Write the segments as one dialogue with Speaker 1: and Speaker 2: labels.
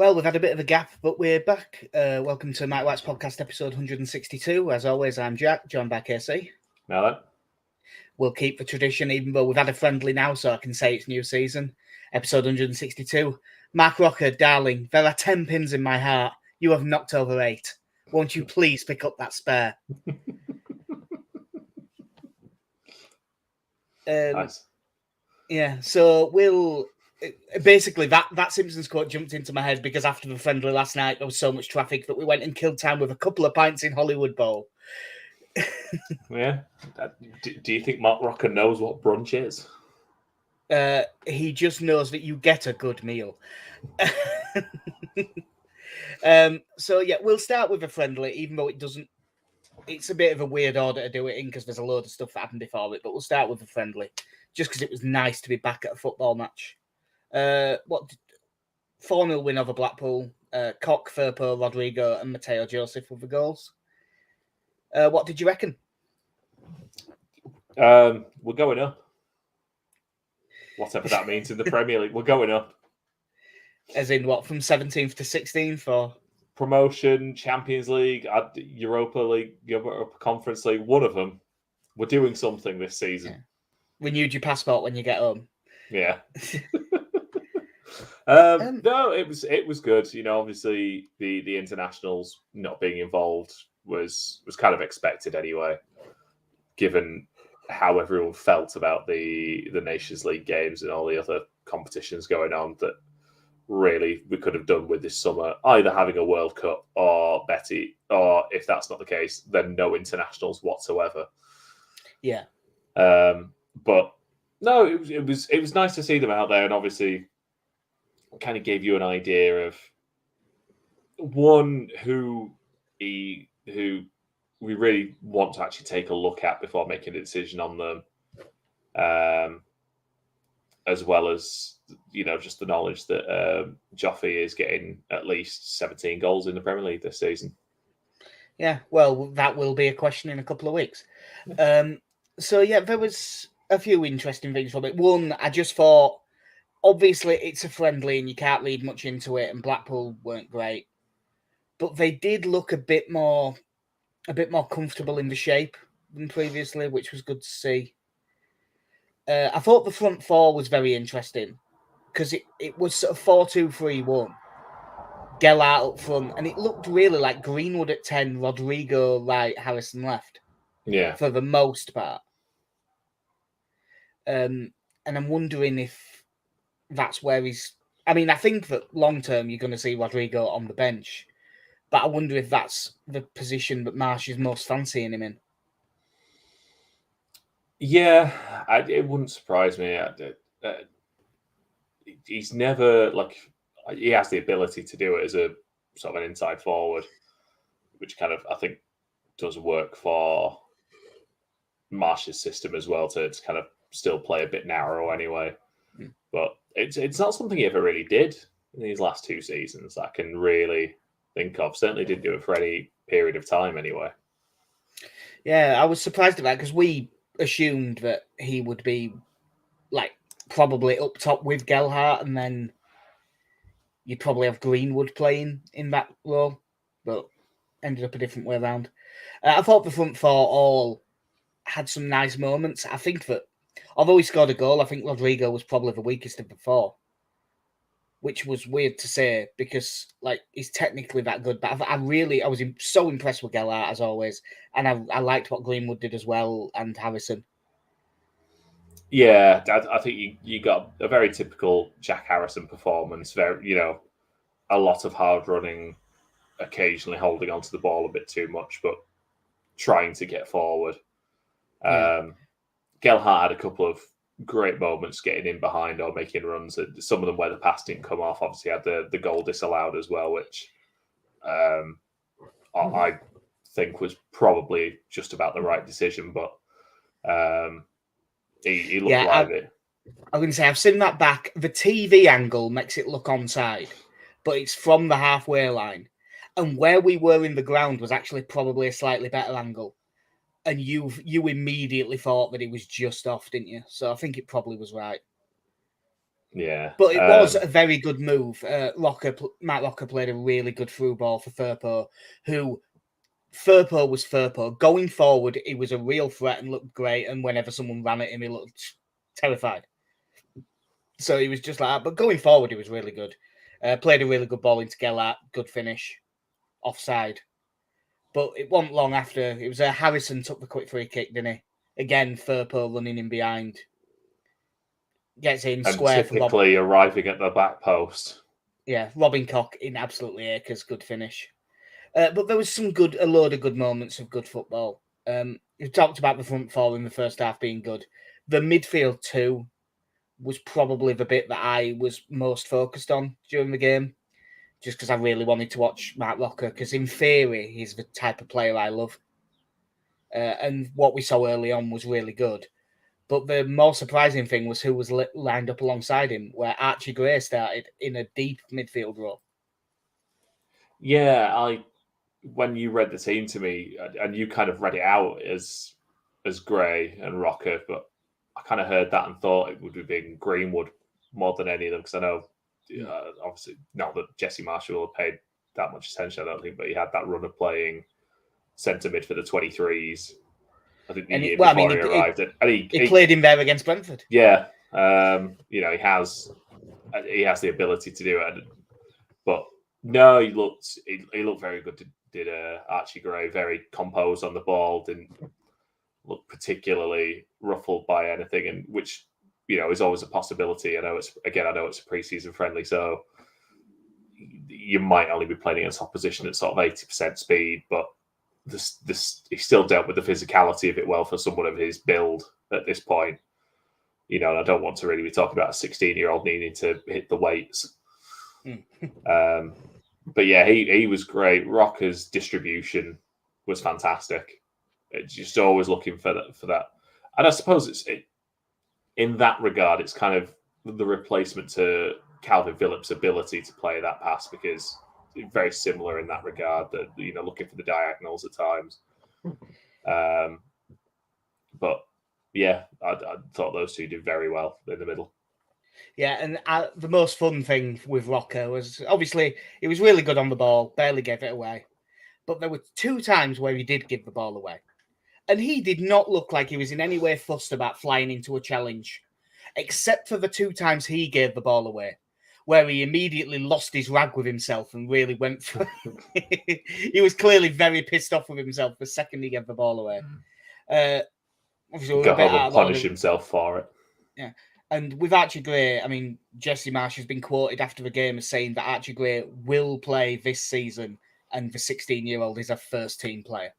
Speaker 1: Well, we've had a bit of a gap, but we're back. Welcome to Mike White's podcast, episode 162. As always, I'm Jack, joined by KC.
Speaker 2: Now
Speaker 1: We'll keep the tradition, even though we've had a friendly now, so I can say it's new season. Episode 162. Mark Rocker, darling, there are 10 pins in my heart. You have knocked over 8. Won't you please pick up that spare?
Speaker 2: nice.
Speaker 1: Yeah, so we'll... Basically, that Simpsons quote jumped into my head because after the friendly last night, there was so much traffic that we went and killed time with a couple of pints in Hollywood Bowl.
Speaker 2: Yeah. Do you think Mark Rocker knows what brunch is?
Speaker 1: He just knows that you get a good meal. So yeah, we'll start with a friendly, even though it's a bit of a weird order to do it in because there's a load of stuff that happened before it, but we'll start with a friendly just because it was nice to be back at a football match. 4-0 win over Blackpool. Koch, Firpo, Rodrigo and Mateo Joseph with the goals. What did you reckon?
Speaker 2: We're going up. Whatever that means in the Premier League. We're going up.
Speaker 1: As in what, from 17th to 16th or?
Speaker 2: Promotion, Champions League, Europa League, Europa Conference League, one of them. We're doing something this season.
Speaker 1: Yeah. Renewed your passport when you get home.
Speaker 2: Yeah. No, it was good. You know, obviously the internationals not being involved was kind of expected anyway, given how everyone felt about the Nations League games and all the other competitions going on that really we could have done with this summer, either having a World Cup or Betty, or if that's not the case, then no internationals whatsoever.
Speaker 1: Yeah.
Speaker 2: But no, it was nice to see them out there, and obviously kind of gave you an idea of one who we really want to actually take a look at before making a decision on them, as well as, you know, just the knowledge that Joffrey is getting at least 17 goals in the Premier League this season.
Speaker 1: Yeah, well, that will be a question in a couple of weeks. So yeah, there was a few interesting things from it. One, I just thought, obviously it's a friendly and you can't read much into it, and Blackpool weren't great, but they did look a bit more comfortable in the shape than previously, which was good to see. I thought the front four was very interesting because it was sort of 4-2-3-1. Gelart up front, and it looked really like Greenwood at 10, Rodrigo right, Harrison left.
Speaker 2: Yeah.
Speaker 1: For the most part. And I'm wondering if that's where he's... I mean, I think that long-term you're going to see Rodrigo on the bench, but I wonder if that's the position that Marsh is most fancying him in.
Speaker 2: Yeah, it wouldn't surprise me. He's never, he has the ability to do it as a sort of an inside forward, which kind of, I think, does work for Marsh's system as well, to kind of still play a bit narrow anyway. But it's not something he ever really did in these last two seasons that I can really think of. Certainly didn't do it for any period of time anyway.
Speaker 1: Yeah, I was surprised at that because we assumed that he would be probably up top with Gelhardt, and then you'd probably have Greenwood playing in that role, but ended up a different way around. I thought the front four all had some nice moments. I think that although he scored a goal, I think Rodrigo was probably the weakest of the four, which was weird to say because he's technically that good. But I was so impressed with Gelhardt as always, and I liked what Greenwood did as well, and Harrison.
Speaker 2: Yeah, I think you got a very typical Jack Harrison performance. Very, you know, a lot of hard running, occasionally holding onto the ball a bit too much, but trying to get forward. Yeah. Gelhardt had a couple of great moments getting in behind or making runs. Some of them where the pass didn't come off. Obviously, had the goal disallowed as well, which I think was probably just about the right decision. But he looked like it.
Speaker 1: I'm going to say I've seen that back. The TV angle makes it look onside, but it's from the halfway line, and where we were in the ground was actually probably a slightly better angle. And you immediately thought that it was just off, didn't you? So I think it probably was right.
Speaker 2: Yeah.
Speaker 1: But it was a very good move. Matt Rocker played a really good through ball for Firpo, who Firpo was Firpo. Going forward, he was a real threat and looked great. And whenever someone ran at him, he looked terrified. So he was just like that. But going forward, he was really good. Played a really good ball into Gellhart. Good finish. Offside. But it wasn't long after. It was Harrison took the quick free kick, didn't he? Again, Firpo running in behind. Gets in
Speaker 2: and
Speaker 1: square for
Speaker 2: typically arriving at the back post.
Speaker 1: Yeah, Robin Koch in absolutely acres. Good finish. But there was a load of good moments of good football. We talked about the front four in the first half being good. The midfield too was probably the bit that I was most focused on during the game, just because I really wanted to watch Mark Rocker, because in theory, he's the type of player I love. And what we saw early on was really good. But the more surprising thing was who was lined up alongside him, where Archie Gray started in a deep midfield role.
Speaker 2: Yeah, when you read the team to me, and you kind of read it out as Gray and Rocker, but I kind of heard that and thought it would have been Greenwood more than any of them, because I know, obviously, not that Jesse Marshall will have paid that much attention, I don't think, but he had that run of playing centre mid for the 23s. I think the year before he arrived.
Speaker 1: He played him there against Brentford.
Speaker 2: Yeah. He has the ability to do it. But no, he looked very good. Did Archie Gray, very composed on the ball, didn't look particularly ruffled by anything, and which is always a possibility. I know it's a pre-season friendly, so you might only be playing against opposition at sort of 80% speed, but he still dealt with the physicality of it well for someone of his build at this point. And I don't want to really be talking about a 16-year-old needing to hit the weights. But yeah, he was great. Rocker's distribution was fantastic. It's just always looking for that. And I suppose in that regard, it's kind of the replacement to Calvin Phillips' ability to play that pass, because it's very similar in that regard, that looking for the diagonals at times. But yeah, I thought those two did very well in the middle.
Speaker 1: Yeah, and the most fun thing with Rocker was, obviously, he was really good on the ball, barely gave it away. But there were 2 times where he did give the ball away. And he did not look like he was in any way fussed about flying into a challenge, except for the 2 times he gave the ball away, where he immediately lost his rag with himself and really went for he was clearly very pissed off with himself the second he gave the ball away.
Speaker 2: Obviously, go home and punish himself for it.
Speaker 1: Yeah. And with Archie Gray, I mean, Jesse Marsh has been quoted after the game as saying that Archie Gray will play this season, and the 16-year-old is a first-team player,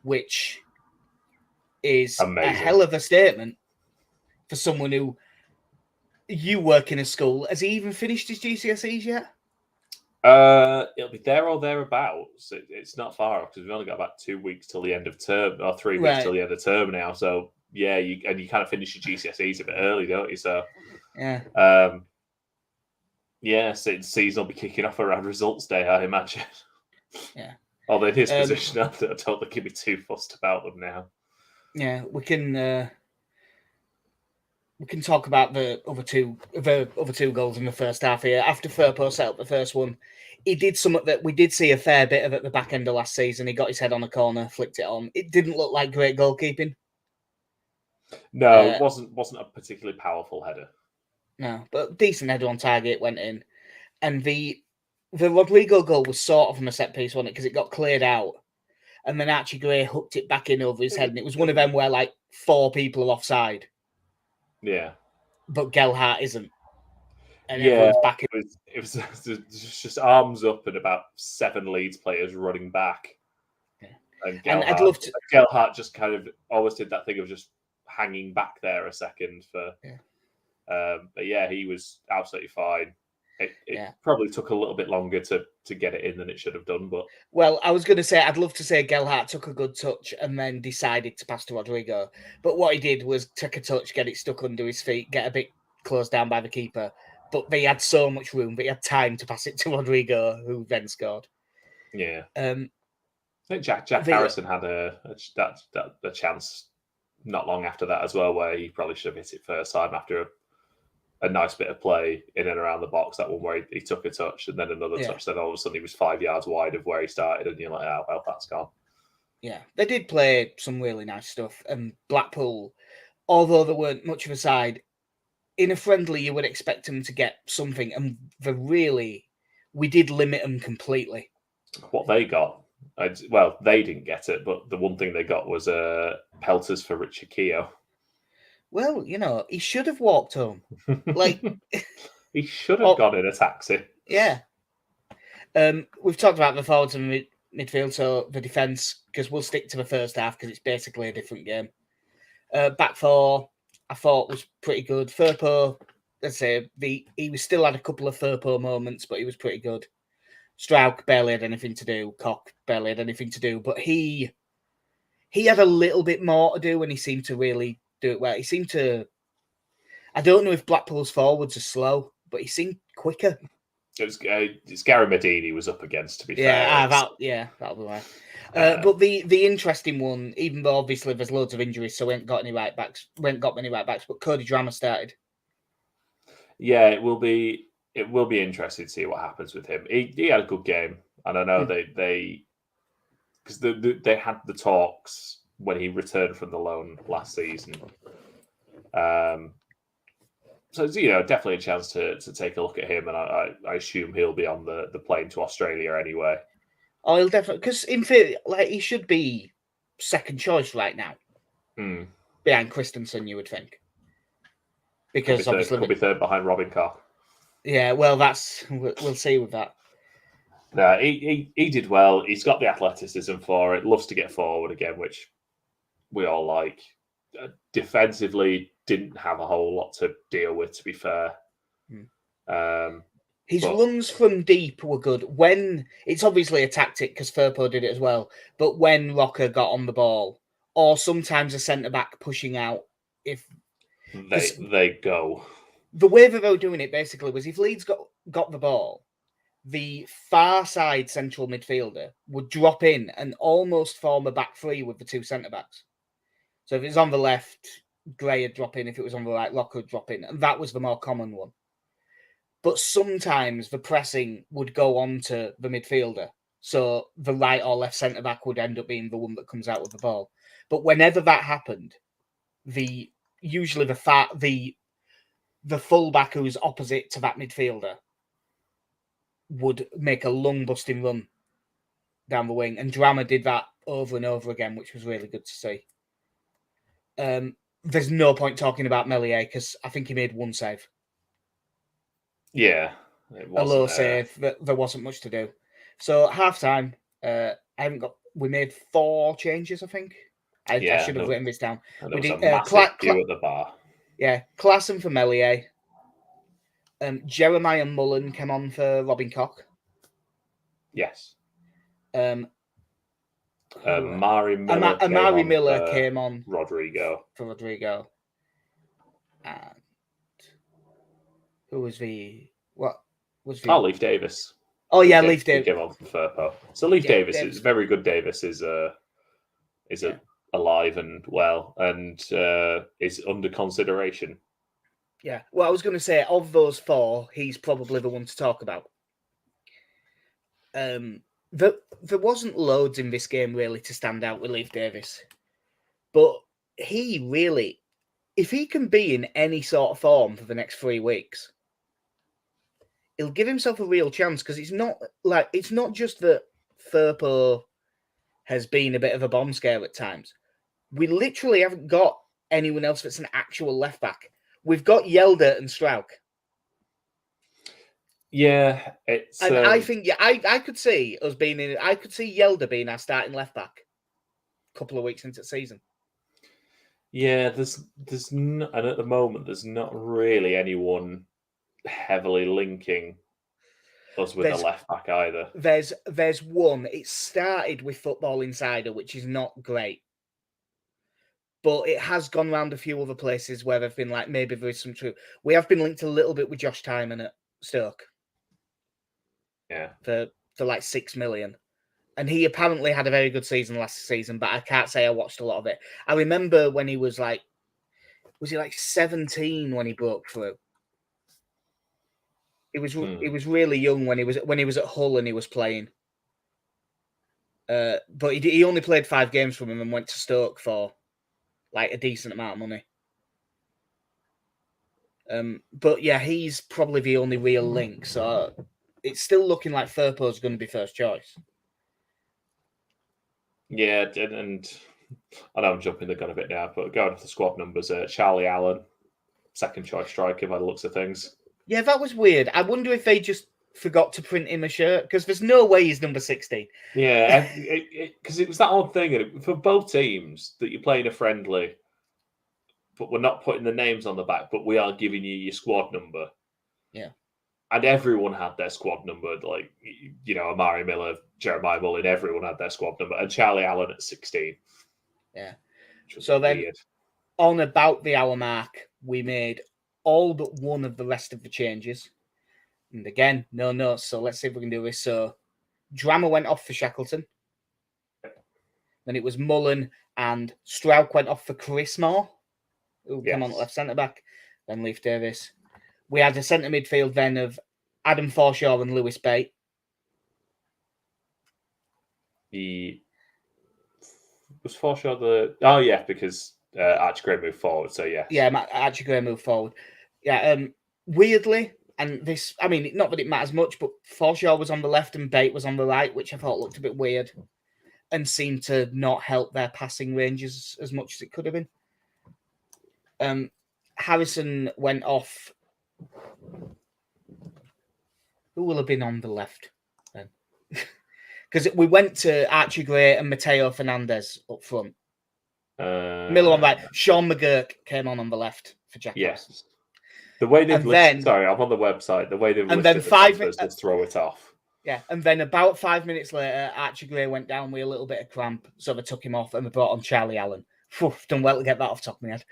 Speaker 1: which is amazing. A hell of a statement for someone who, you work in a school. Has he even finished his GCSEs yet?
Speaker 2: It'll be there or thereabouts. It's not far off, because we've only got about 2 weeks till the end of term, or 3 weeks till the end of term now. So yeah, you kind of finish your GCSEs a bit early, don't you? So yeah. So the season will be kicking off around results day, I imagine.
Speaker 1: Yeah.
Speaker 2: Although in his position, I don't think he'd be too fussed about them now.
Speaker 1: Yeah, we can talk about the other two goals in the first half here. After Firpo set up the first one, he did something that we did see a fair bit of at the back end of last season. He got his head on a corner, flicked it on. It didn't look like great goalkeeping.
Speaker 2: No, it wasn't a particularly powerful header.
Speaker 1: No, but decent header on target, went in. And the Rodrigo goal was sort of from a set piece, wasn't it? Because it got cleared out. And then Archie Gray hooked it back in over his head. And it was one of them where like 4 people are offside.
Speaker 2: Yeah.
Speaker 1: But Gellhart isn't. And everyone's back.
Speaker 2: It was just arms up and about 7 Leeds players running back.
Speaker 1: Yeah.
Speaker 2: And
Speaker 1: I'd love to.
Speaker 2: Gellhart just kind of always did that thing of just hanging back there a second for. Yeah. But yeah, he was absolutely fine. It probably took a little bit longer to get it in than it should have done, but
Speaker 1: I was going to say, I'd love to say Gellhart took a good touch and then decided to pass to Rodrigo, but what he did was take a touch, get it stuck under his feet, get a bit closed down by the keeper, but they had so much room, but he had time to pass it to Rodrigo, who then scored.
Speaker 2: Yeah. I think Jack Harrison had a chance not long after that as well, where he probably should have hit it first time after a nice bit of play in and around the box. That one where he took a touch and then another touch. Then all of a sudden he was 5 yards wide of where he started, and you're like, oh well, that's gone.
Speaker 1: Yeah, they did play some really nice stuff. And Blackpool, although they weren't much of a side, in a friendly you would expect them to get something, and we did limit them completely.
Speaker 2: What they got, well, they didn't get it, but the one thing they got was pelters for Richard Keogh.
Speaker 1: Well, he should have walked home. Like
Speaker 2: he should have gone in a taxi.
Speaker 1: Yeah. We've talked about the forwards and midfield, so the defence, because we'll stick to the first half because it's basically a different game. Back four, I thought was pretty good. Firpo, let's say he still had a couple of Firpo moments, but he was pretty good. Strauch barely had anything to do. Koch barely had anything to do, but he had a little bit more to do, and he seemed to really do it well. He seemed to. I don't know if Blackpool's forwards are slow, but he seemed quicker.
Speaker 2: It's Gary Medini was up against, to be fair.
Speaker 1: That'll be right. But the interesting one, even though obviously there's loads of injuries, so we ain't got many right backs, but Cody Drameh started.
Speaker 2: Yeah, it will be interesting to see what happens with him. He had a good game, and I know they because they had the talks when he returned from the loan last season. So definitely a chance to take a look at him, and I assume he'll be on the plane to Australia anyway.
Speaker 1: Oh, he'll definitely, because in theory, he should be second choice right now, behind Christensen, you would think, because obviously
Speaker 2: could be third behind Robin Koch.
Speaker 1: Yeah, well, we'll see with that.
Speaker 2: No, he did well. He's got the athleticism for it. Loves to get forward again, which we all like. Defensively, didn't have a whole lot to deal with, to be fair.
Speaker 1: His runs from deep were good. When it's obviously a tactic because Firpo did it as well, but when Rocker got on the ball, or sometimes a centre back pushing out, if
Speaker 2: they go.
Speaker 1: The way that they were doing it basically was if Leeds got the ball, the far side central midfielder would drop in and almost form a back three with the two centre backs. So if it was on the left, Gray would drop in. If it was on the right, Rocker would drop in. And that was the more common one. But sometimes the pressing would go on to the midfielder. So the right or left centre-back would end up being the one that comes out with the ball. But whenever that happened, usually the full-back who's opposite to that midfielder would make a lung-busting run down the wing. And Drameh did that over and over again, which was really good to see. There's no point talking about Meslier because I think he made one save.
Speaker 2: Yeah,
Speaker 1: a low save. There wasn't much to do. So half-time, we made 4 changes, I think. I should have written this down.
Speaker 2: We did a massive queue at the bar.
Speaker 1: Yeah, Klassen for Meslier. Jeremiah Mullen came on for Robin Koch.
Speaker 2: Yes.
Speaker 1: Amari Miller came on
Speaker 2: for
Speaker 1: Rodrigo. And who was Leif
Speaker 2: Davis.
Speaker 1: Oh yeah, Leif Davis
Speaker 2: came on from Firpo. So Leif Davis is very good. Davis is alive and well, and is under consideration.
Speaker 1: Yeah, well, I was going to say of those 4, he's probably the one to talk about. There wasn't loads in this game really to stand out with Leif Davis, but he really, if he can be in any sort of form for the next 3 weeks, he'll give himself a real chance because it's not just that Firpo has been a bit of a bomb scare at times. We literally haven't got anyone else that's an actual left back. We've got Yelder and Strauch.
Speaker 2: Yeah, it's.
Speaker 1: And I think I could see us being in. I could see Yelder being our starting left back a couple of weeks into the season.
Speaker 2: Yeah, there's not, and at the moment there's not really anyone heavily linking us with a left back either.
Speaker 1: There's one. It started with Football Insider, which is not great, but it has gone around a few other places where they've been like, maybe there is some truth. We have been linked a little bit with Josh Tyman at Stoke.
Speaker 2: Yeah.
Speaker 1: For like 6 million. And he apparently had a very good season last season, but I can't say I watched a lot of it. I remember when he was he like 17 when he broke through? He was really young when he was at Hull and he was playing. But he only played 5 games from him and went to Stoke for like a decent amount of money. But yeah, he's probably the only real link. So it's still looking like Firpo's going to be first choice.
Speaker 2: Yeah, and I know I'm jumping the gun a bit now, but going off the squad numbers, Charlie Allen, second choice striker by the looks of things.
Speaker 1: Yeah, that was weird. I wonder if they just forgot to print him a shirt, because there's no way he's number 16.
Speaker 2: Yeah, because it was that odd thing for both teams that you're playing a friendly, but we're not putting the names on the back, but we are giving you your squad number.
Speaker 1: Yeah.
Speaker 2: And everyone had their squad number, like, you know, Amari Miller, Jeremiah Mullin, everyone had their squad number, and Charlie Allen at 16.
Speaker 1: Yeah. So then, on about the hour mark, we made all but one of the rest of the changes. And again, no notes, so let's see if we can do this. So, Drama went off for Shackleton. Then it was Mullen and Strauch went off for Chris Moore, who came on left centre-back. Then Leif Davis. We had a centre midfield then of Adam Forshaw and Lewis Bate.
Speaker 2: Was Forshaw the... Oh, yeah, because Archie Gray moved forward, so yeah.
Speaker 1: Yeah, Archie Gray moved forward. Yeah, weirdly, and this, I mean, not that it matters much, but Forshaw was on the left and Bate was on the right, which I thought looked a bit weird and seemed to not help their passing ranges as much as it could have been. Harrison went off. Who will have been on the left then? Because we went to Archie Gray and Mateo Fernandez up front. Miller on right. Sean McGurk came on the left for Jack.
Speaker 2: Yes. The way they've listed, sorry, I'm on the website. The way they've listed the to throw it off.
Speaker 1: Yeah, and then about 5 minutes later, Archie Gray went down with a little bit of cramp, so they took him off and they brought on Charlie Allen. Done well to get that off the top of my head.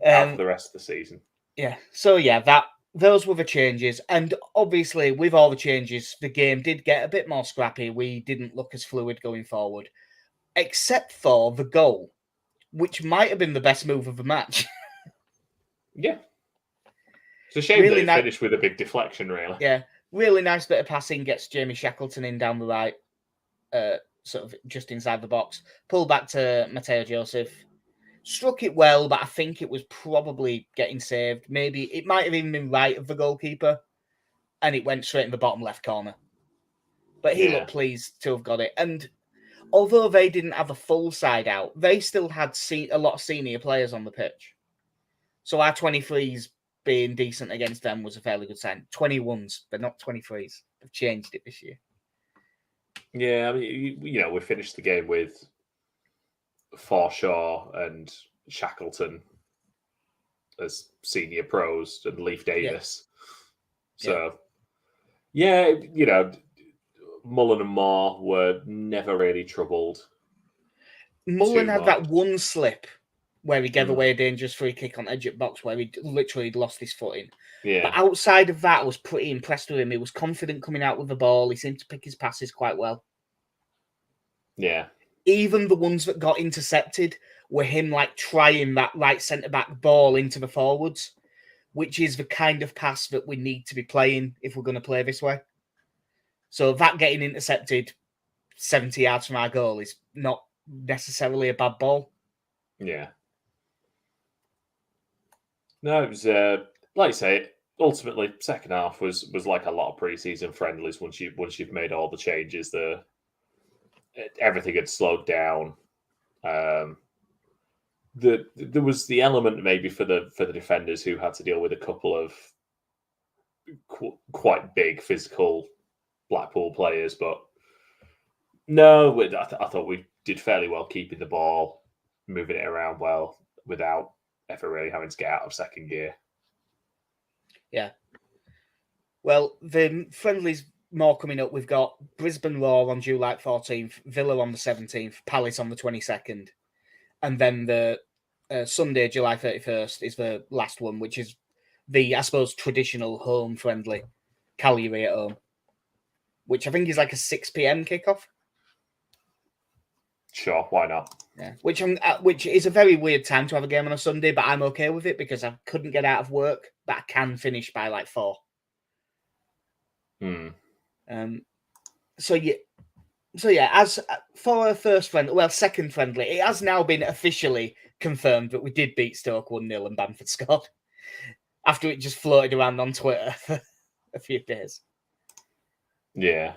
Speaker 2: Out for the rest of the season.
Speaker 1: Yeah, so yeah, those were the changes. And obviously, with all the changes, the game did get a bit more scrappy. We didn't look as fluid going forward, except for the goal, which might have been the best move of the match.
Speaker 2: Yeah. It's a shame really that it finished with a big deflection, really.
Speaker 1: Yeah, really nice bit of passing, gets Jamie Shackleton in down the right, sort of just inside the box. Pull back to Mateo Joseph. Struck it well, but I think it was probably getting saved. Maybe it might have even been right of the goalkeeper, and it went straight in the bottom left corner. But he looked pleased to have got it. And although they didn't have a full side out, they still had a lot of senior players on the pitch. So our 23s being decent against them was a fairly good sign. 21s, but not 23s. They've changed it this year.
Speaker 2: Yeah, I mean, you know, we finished the game with Forshaw and Shackleton as senior pros and Leif Davis. Yeah. So, yeah, you know, Mullen and Moore were never really troubled.
Speaker 1: Mullen had that one slip where he gave away a dangerous free kick on edge of box where he literally lost his footing.
Speaker 2: Yeah.
Speaker 1: But outside of that, I was pretty impressed with him. He was confident coming out with the ball. He seemed to pick his passes quite well.
Speaker 2: Yeah.
Speaker 1: Even the ones that got intercepted were him like trying that right centre-back ball into the forwards, which is the kind of pass that we need to be playing if we're going to play this way. So that getting intercepted 70 yards from our goal is not necessarily a bad ball.
Speaker 2: Yeah. No, it was, like I say, ultimately, second half was like a lot of pre-season friendlies once you've made all the changes. Everything had slowed down. There was the element maybe for the defenders who had to deal with a couple of quite big physical Blackpool players, but no, I thought we did fairly well keeping the ball, moving it around well without ever really having to get out of second gear.
Speaker 1: Yeah. Well, the friendlies more coming up. We've got Brisbane Roar on July 14th, Villa on the 17th, Palace on the 22nd. And then the Sunday, July 31st is the last one, which is the, I suppose, traditional home friendly, Cagliari at home, which I think is like a 6 p.m. kickoff.
Speaker 2: Sure, why not?
Speaker 1: Yeah, which is a very weird time to have a game on a Sunday, but I'm okay with it because I couldn't get out of work, but I can finish by like 4. So yeah, as for our second friendly, it has now been officially confirmed that we did beat Stoke 1-0 and Bamford scored after it just floated around on Twitter for a few days.
Speaker 2: Yeah,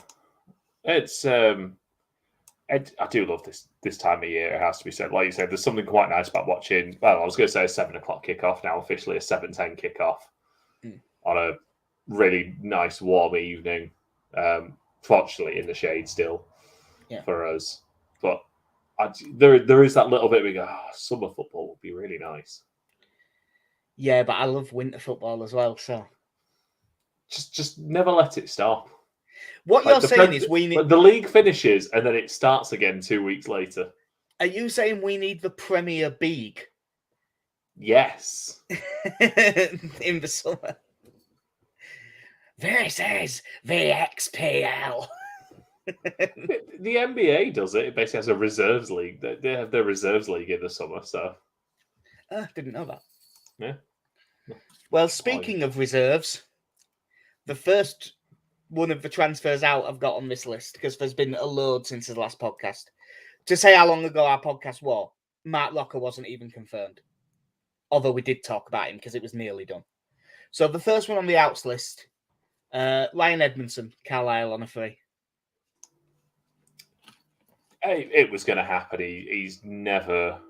Speaker 2: it's I do love this time of year. It has to be said. Like you said, there's something quite nice about watching. Well, I was going to say a 7:00 kickoff. Now officially a 7:10 kickoff on a really nice warm evening. Fortunately, in the shade still for us. But there is that little bit we go, summer football would be really nice.
Speaker 1: Yeah, but I love winter football as well. So
Speaker 2: just never let it stop.
Speaker 1: What you're saying is we need
Speaker 2: the league finishes and then it starts again 2 weeks later.
Speaker 1: Are you saying we need the Premier League?
Speaker 2: Yes.
Speaker 1: In the summer. This is the XPL.
Speaker 2: The NBA does it. It basically has a reserves league. They have their reserves league in the summer, so.
Speaker 1: Didn't know that.
Speaker 2: Yeah.
Speaker 1: Well, speaking of reserves, the first one of the transfers out I've got on this list, because there's been a load since the last podcast. To say how long ago our podcast was, Mark Rocker wasn't even confirmed. Although we did talk about him because it was nearly done. So the first one on the outs list, Ryan Edmondson, Carlisle on a free.
Speaker 2: It was going to happen. He's never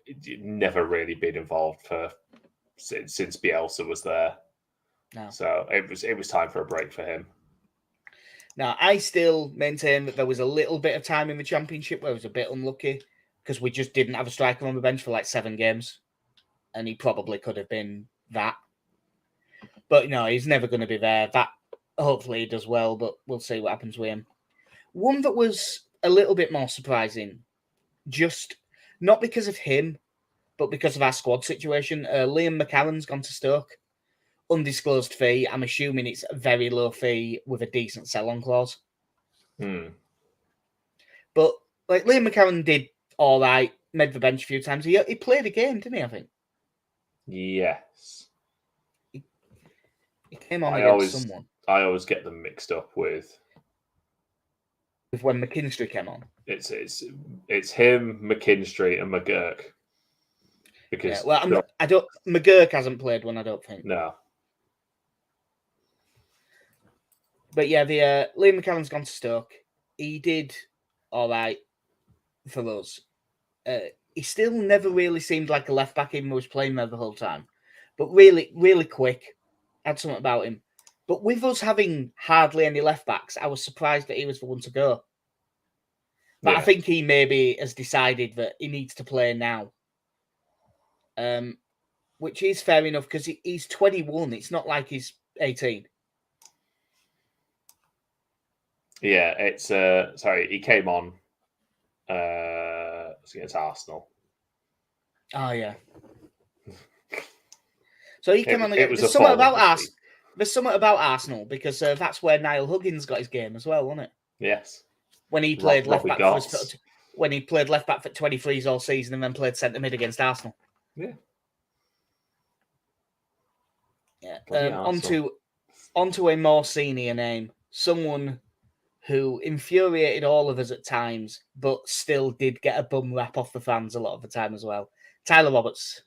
Speaker 2: really been involved since Bielsa was there. No. So it was time for a break for him.
Speaker 1: Now, I still maintain that there was a little bit of time in the Championship where I was a bit unlucky because we just didn't have a striker on the bench for like 7 games. And he probably could have been that. But no, he's never going to be there. That hopefully he does well, but we'll see what happens with him. One that was a little bit more surprising, just not because of him, but because of our squad situation. Liam McCarran's gone to Stoke. Undisclosed fee. I'm assuming it's a very low fee with a decent sell-on clause. But like Liam McCarran did all right, made the bench a few times. He played a game, didn't he? I think.
Speaker 2: Yes.
Speaker 1: He came on against someone.
Speaker 2: I always get them mixed up with
Speaker 1: when McKinstry came on.
Speaker 2: It's him, McKinstry, and McGurk. Because
Speaker 1: McGurk hasn't played one, I don't think.
Speaker 2: No.
Speaker 1: But yeah, the Liam McCarran's gone to Stoke. He did all right for us. He still never really seemed like a left back, even though he was playing there the whole time. But really, really quick. Had something about him. But with us having hardly any left backs, I was surprised that he was the one to go. But I think he maybe has decided that he needs to play now. Which is fair enough because he's 21. It's not like he's 18.
Speaker 2: Yeah, it's he came on against Arsenal.
Speaker 1: Oh yeah. So he came on against. There's something about Arsenal because that's where Niall Huggins got his game as well, wasn't it?
Speaker 2: Yes.
Speaker 1: When he played left back when he played left back for 23s all season and then played centre mid against Arsenal.
Speaker 2: Yeah.
Speaker 1: Yeah. Onto a more senior name, someone who infuriated all of us at times, but still did get a bum rap off the fans a lot of the time as well. Tyler Roberts.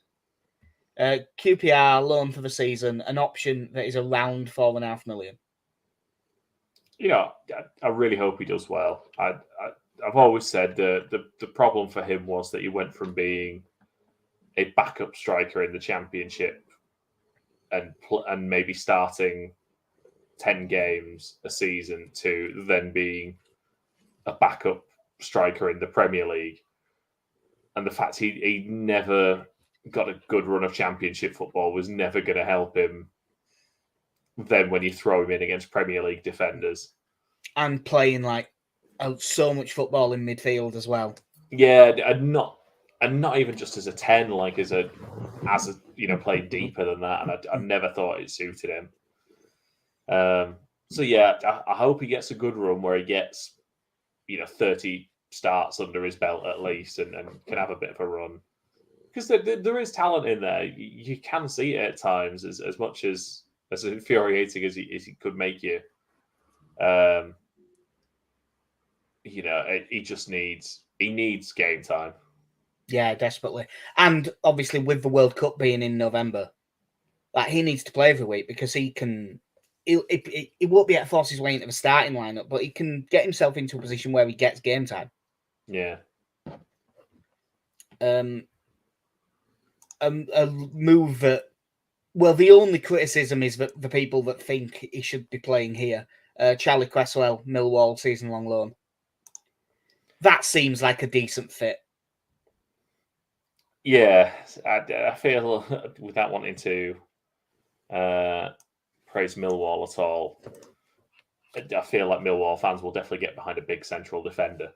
Speaker 1: QPR loan for the season, an option that is around $4.5 million.
Speaker 2: You know, I really hope he does well. I've always said the problem for him was that he went from being a backup striker in the Championship and maybe starting 10 games a season to then being a backup striker in the Premier League. And the fact he never got a good run of Championship football was never going to help him then when you throw him in against Premier League defenders.
Speaker 1: And playing like so much football in midfield as well.
Speaker 2: Yeah, and not even just as a 10, like as a playing deeper than that. And I never thought it suited him. So yeah, I hope he gets a good run where he gets 30 starts under his belt at least and can have a bit of a run. Because there is talent in there. You can see it at times, as much as infuriating as he could make you. You know, he needs game time.
Speaker 1: Yeah, desperately. And obviously with the World Cup being in November, like he needs to play every week because he won't be able to force his way into the starting lineup, but he can get himself into a position where he gets game time.
Speaker 2: Yeah.
Speaker 1: A move that, well, the only criticism is that the people that think he should be playing here, Charlie Cresswell, Millwall, season-long loan. That seems like a decent fit.
Speaker 2: Yeah, I feel without wanting to praise Millwall at all, I feel like Millwall fans will definitely get behind a big central defender.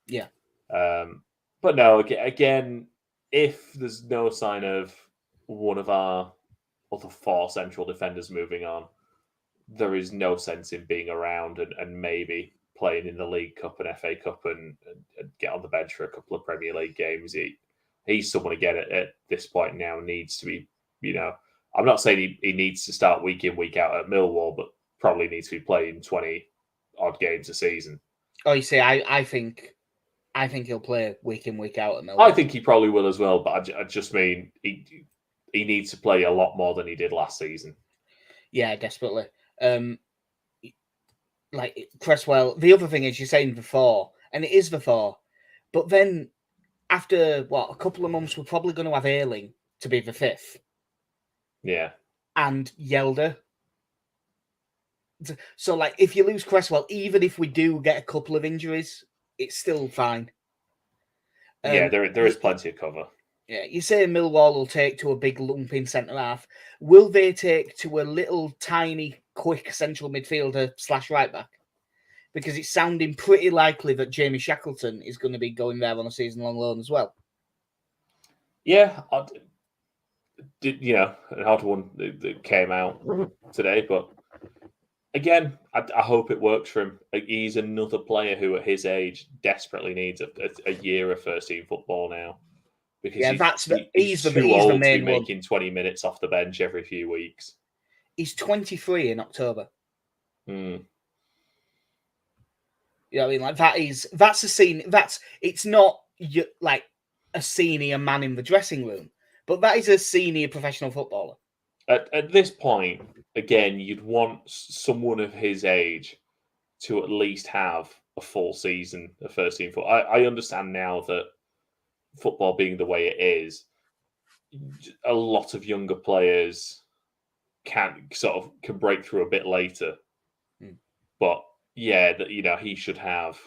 Speaker 1: Yeah.
Speaker 2: But no, again, if there's no sign of one of our other 4 central defenders moving on, there is no sense in being around and maybe playing in the League Cup and FA Cup and get on the bench for a couple of Premier League games. He's someone, again, at this point now needs to be, you know, I'm not saying he needs to start week in, week out at Millwall, but probably needs to be playing 20 odd games a season.
Speaker 1: Oh, you see, I think he'll play week in, week out at Millwall.
Speaker 2: I think he probably will as well, but I just mean he needs to play a lot more than he did last season.
Speaker 1: Yeah, desperately. Like Cresswell, the other thing is you're saying the 4, and it is the 4, but then after a couple of months, we're probably going to have Ayling to be the 5th.
Speaker 2: Yeah.
Speaker 1: And Yelder. So, like, if you lose Cresswell, even if we do get a couple of injuries, it's still fine.
Speaker 2: Yeah, there is plenty of cover.
Speaker 1: Yeah, you say Millwall will take to a big lumping centre half. Will they take to a little tiny, quick central midfielder / right back? Because it's sounding pretty likely that Jamie Shackleton is going to be going there on a season-long loan as well.
Speaker 2: Yeah, you know, an odd one that came out today, but again, I hope it works for him. He's another player who, at his age, desperately needs a year of first-team football now. Because he's too old to be making 20 minutes off the bench every few weeks.
Speaker 1: He's 23 in October.
Speaker 2: Mm.
Speaker 1: You know what I mean? Like that's a scene. It's not like a senior man in the dressing room, but that is a senior professional footballer.
Speaker 2: At this point, again, you'd want someone of his age to at least have a full season of first team football. I understand now that football being the way it is, a lot of younger players can break through a bit later. But yeah, he should have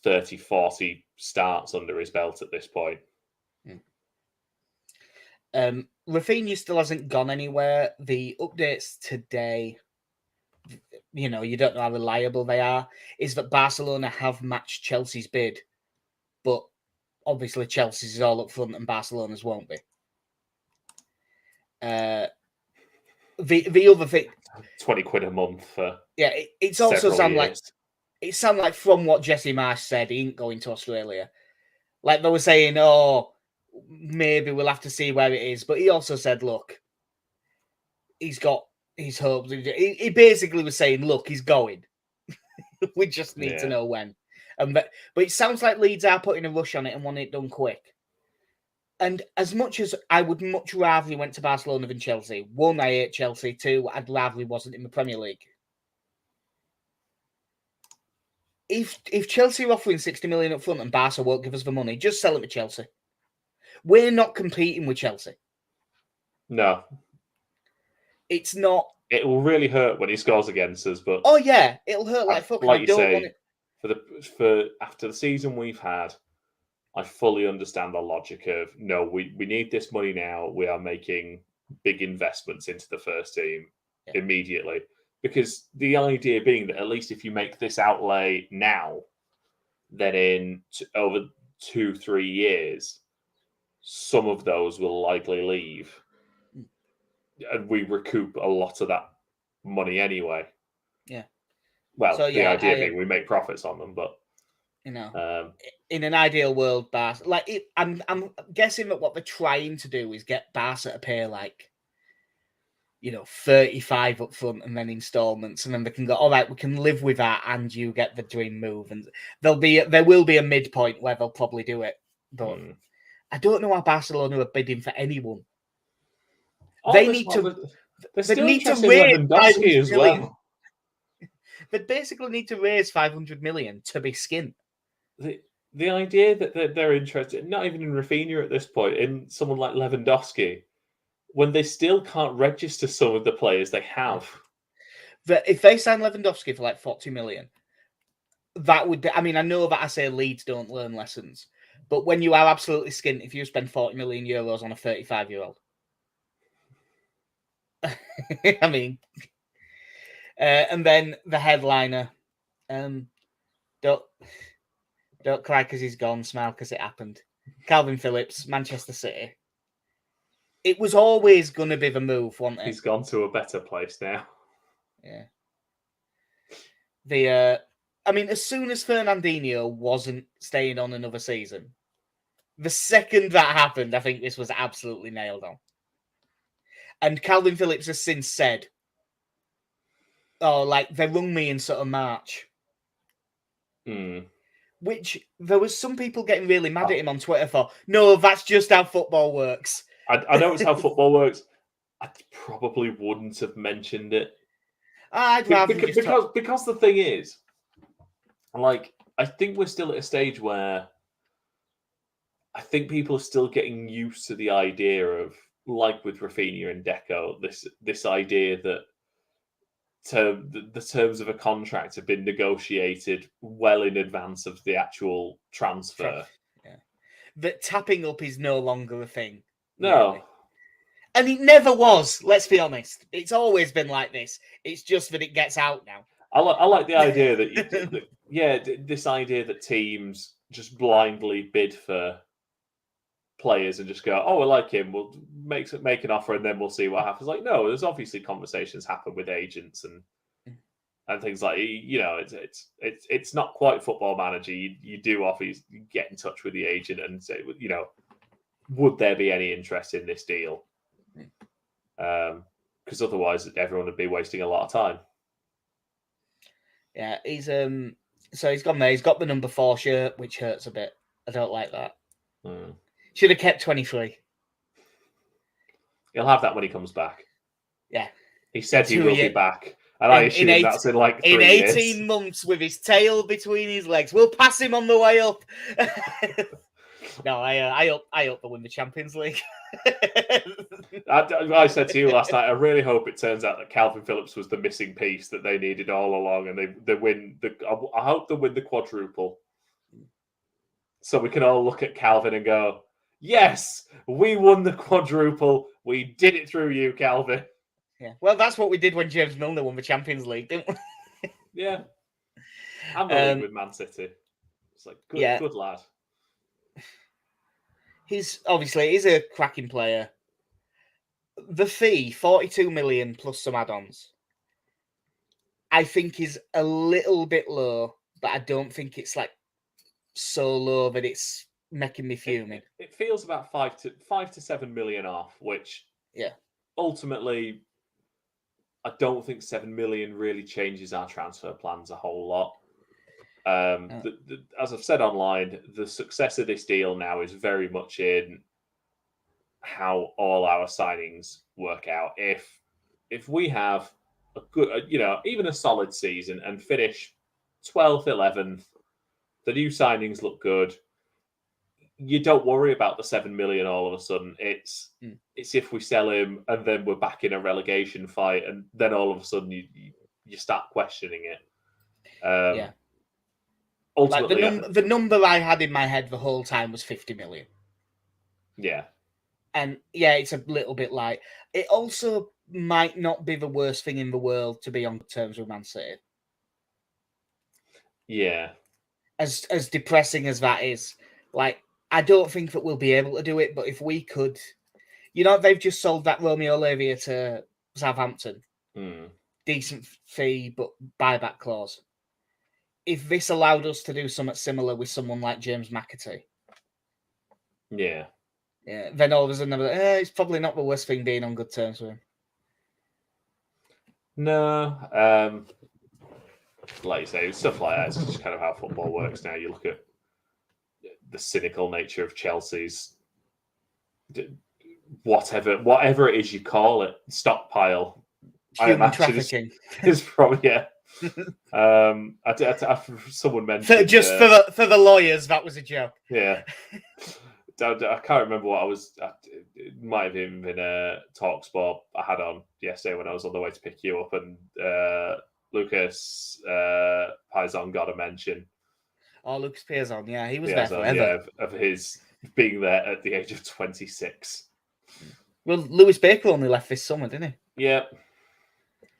Speaker 2: 30, 40 starts under his belt at this point.
Speaker 1: Rafinha still hasn't gone anywhere. The updates today, you don't know how reliable they are, is that Barcelona have matched Chelsea's bid, but obviously Chelsea's is all up front and Barcelona's won't be. The other thing,
Speaker 2: £20 a month for
Speaker 1: it's also sound like from what Jesse Marsh said, he ain't going to Australia. Like they were saying, maybe we'll have to see where it is, but he also said, look, he's got his hopes. He basically was saying, look, he's going. We just need to know when. But it sounds like Leeds are putting a rush on it and want it done quick. And as much as I would much rather he went to Barcelona than Chelsea, 1, I hate Chelsea. 2, I'd rather he wasn't in the Premier League. If Chelsea are offering 60 million up front and Barca won't give us the money, just sell it to Chelsea. We're not competing with Chelsea.
Speaker 2: No.
Speaker 1: It's not.
Speaker 2: It will really hurt when he scores against us, but
Speaker 1: oh yeah, it'll hurt like fuck.
Speaker 2: Like I don't want it for after the season we've had. I fully understand the logic of no, we need this money now. We are making big investments into the first team immediately. Because the idea being that at least if you make this outlay now, then in over 2-3 years, some of those will likely leave. And we recoup a lot of that money anyway.
Speaker 1: Yeah.
Speaker 2: Well, the idea being we make profits on them, but
Speaker 1: in an ideal world, Barca, I'm guessing that what they're trying to do is get Barca to pay like 35 up front and then installments, and then they can go, all right, we can live with that, and you get the dream move. And there will be a midpoint where they'll probably do it, but I don't know how Barcelona are bidding for anyone. They need to raise
Speaker 2: Lewandowski as well.
Speaker 1: They basically need to raise 500 million to be skint.
Speaker 2: The idea that they're interested, not even in Rafinha at this point, in someone like Lewandowski, when they still can't register some of the players they have.
Speaker 1: If they sign Lewandowski for like 40 million, that would be, I mean, I know that I say Leeds don't learn lessons, but when you are absolutely skint, if you spend 40 million euros on a 35-year-old, I mean, and then the headliner, don't cry because he's gone, smile because it happened. Calvin Phillips, Manchester City. It was always going to be the move, wasn't it?
Speaker 2: He's gone to a better place now.
Speaker 1: Yeah. I mean, as soon as Fernandinho wasn't staying on another season, the second that happened, I think this was absolutely nailed on. And Calvin Phillips has since said, they rung me in sort of March. Which there was some people getting really mad at him on Twitter for, no, that's just how football works.
Speaker 2: I know it's how football works. I probably wouldn't have mentioned it.
Speaker 1: I'd rather
Speaker 2: because the thing is, like, I think we're still at a stage where I think people are still getting used to the idea of, like with Rafinha and Deco, this idea that the terms of a contract have been negotiated well in advance of the actual transfer.
Speaker 1: Yeah. That tapping up is no longer a thing.
Speaker 2: No.
Speaker 1: Really. And it never was, let's be honest. It's always been like this. It's just that it gets out now.
Speaker 2: I like the idea that this idea that teams just blindly bid for players and just go, oh, I like him, we'll make an offer and then we'll see what happens. Like, no, there's obviously conversations happen with agents and things like, it's not quite Football Manager. You do obviously get in touch with the agent and say, would there be any interest in this deal? Because otherwise everyone would be wasting a lot of time.
Speaker 1: Yeah, he's so he's gone there. He's got the number 4 shirt, which hurts a bit. I don't like that. Should have kept 23.
Speaker 2: He'll have that when he comes back.
Speaker 1: Yeah.
Speaker 2: He said he will be back. And I assume that's in like 3 years.
Speaker 1: 18 months with his tail between his legs. We'll pass him on the way up. No, I hope they'll win the Champions League.
Speaker 2: I said to you last night, I really hope it turns out that Calvin Phillips was the missing piece that they needed all along, and they win. I hope they win the quadruple, so we can all look at Calvin and go, "Yes, we won the quadruple. We did it through you, Calvin."
Speaker 1: Yeah, well, that's what we did when James Milner won the Champions League, didn't we?
Speaker 2: Yeah, and the league with Man City. It's like good lad.
Speaker 1: He's a cracking player. The fee, 42 million plus some add-ons, I think is a little bit low, but I don't think it's like so low that it's making me fuming.
Speaker 2: It feels about 5 to 7 million off, which ultimately I don't think 7 million really changes our transfer plans a whole lot. As I've said online, the success of this deal now is very much in how all our signings work out. If we have a good, even a solid season and finish 12th, 11th, the new signings look good, you don't worry about the 7 million all of a sudden. It's if we sell him and then we're back in a relegation fight, and then all of a sudden you start questioning it. Ultimately,
Speaker 1: like the number I had in my head the whole time was 50 million.
Speaker 2: Yeah.
Speaker 1: And it's a little bit light. It also might not be the worst thing in the world to be on terms with Man City.
Speaker 2: Yeah.
Speaker 1: As depressing as that is, like, I don't think that we'll be able to do it, but if we could, they've just sold that Romeo Lavia to Southampton. Decent fee, but buyback clause. If this allowed us to do something similar with someone like James McAtee, then all of a sudden, it's probably not the worst thing being on good terms with him.
Speaker 2: No. Like you say, stuff like that. It's just kind of how football works now. You look at the cynical nature of Chelsea's whatever it is you call it, stockpile.
Speaker 1: Human trafficking
Speaker 2: is probably someone mentioned
Speaker 1: just for the lawyers. That was a joke.
Speaker 2: Yeah, I can't remember what I was. It might have even been a talk sport I had on yesterday when I was on the way to pick you up, and Lucas Pizon got a mention.
Speaker 1: Oh, Lucas Piazon, yeah, he was there forever.
Speaker 2: Yeah, of his being there at the age of 26.
Speaker 1: Well, Lewis Baker only left this summer, didn't
Speaker 2: he? Yeah.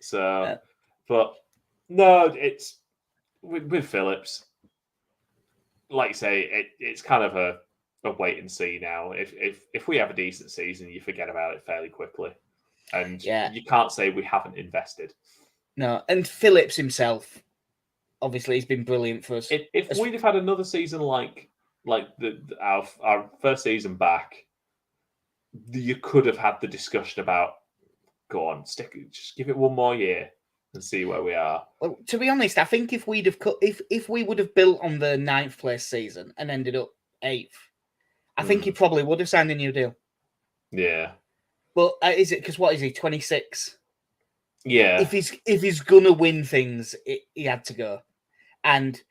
Speaker 2: So, but no, it's with Phillips. Like you say, it's kind of a wait and see now. If we have a decent season, you forget about it fairly quickly, and you can't say we haven't invested.
Speaker 1: No, and Phillips himself, obviously, he's been brilliant for us.
Speaker 2: If we'd have had another season like our first season back, you could have had the discussion about go on, just give it one more year and see where we are.
Speaker 1: Well, to be honest, I think if we'd have if we would have built on the 9th place season and ended up 8th, I think he probably would have signed a new deal.
Speaker 2: Yeah,
Speaker 1: but is it because what is he 26?
Speaker 2: Yeah,
Speaker 1: if he's gonna win things, he had to go, and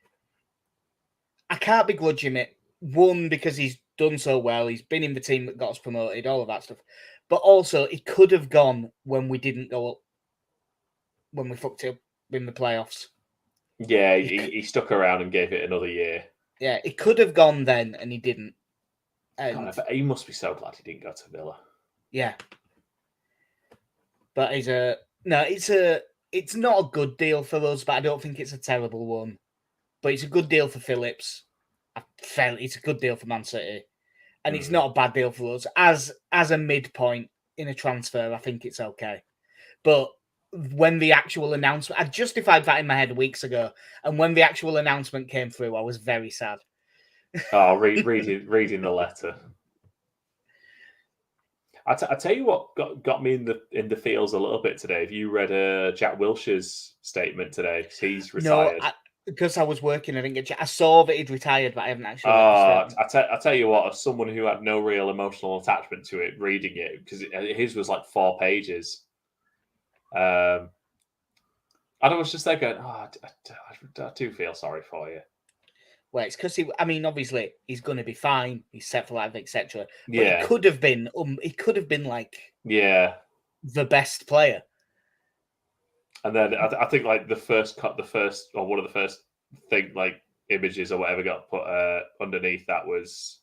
Speaker 1: I can't begrudge him it. One, because he's done so well, he's been in the team that got us promoted, all of that stuff. But also, he could have gone when we didn't go up, when we fucked up in the playoffs.
Speaker 2: Yeah, he stuck around and gave it another year.
Speaker 1: Yeah, he could have gone then, and he didn't. And
Speaker 2: God, he must be so glad he didn't go to Villa.
Speaker 1: Yeah, but it's not a good deal for us, but I don't think it's a terrible one. But it's a good deal for Phillips. It's a good deal for Man City, and it's not a bad deal for us as a midpoint in a transfer. I think it's okay, but when the actual announcement, I justified that in my head weeks ago, and when the actual announcement came through, I was very sad.
Speaker 2: Oh, reading the letter. I tell you what got me in the feels a little bit today. Have you read Jack Wilshere's statement today? Because he's retired.
Speaker 1: No, because I was working, I didn't get. I saw that he'd retired, but I haven't actually.
Speaker 2: I tell you what, as someone who had no real emotional attachment to it, reading it because his was like 4 pages. And I was just there going, I do feel sorry for you.
Speaker 1: Well, it's because obviously he's going to be fine. He's set for life, etc. But
Speaker 2: yeah,
Speaker 1: he could have been. He could have been like the best player.
Speaker 2: And then I think like one of the first thing like images or whatever got put underneath that was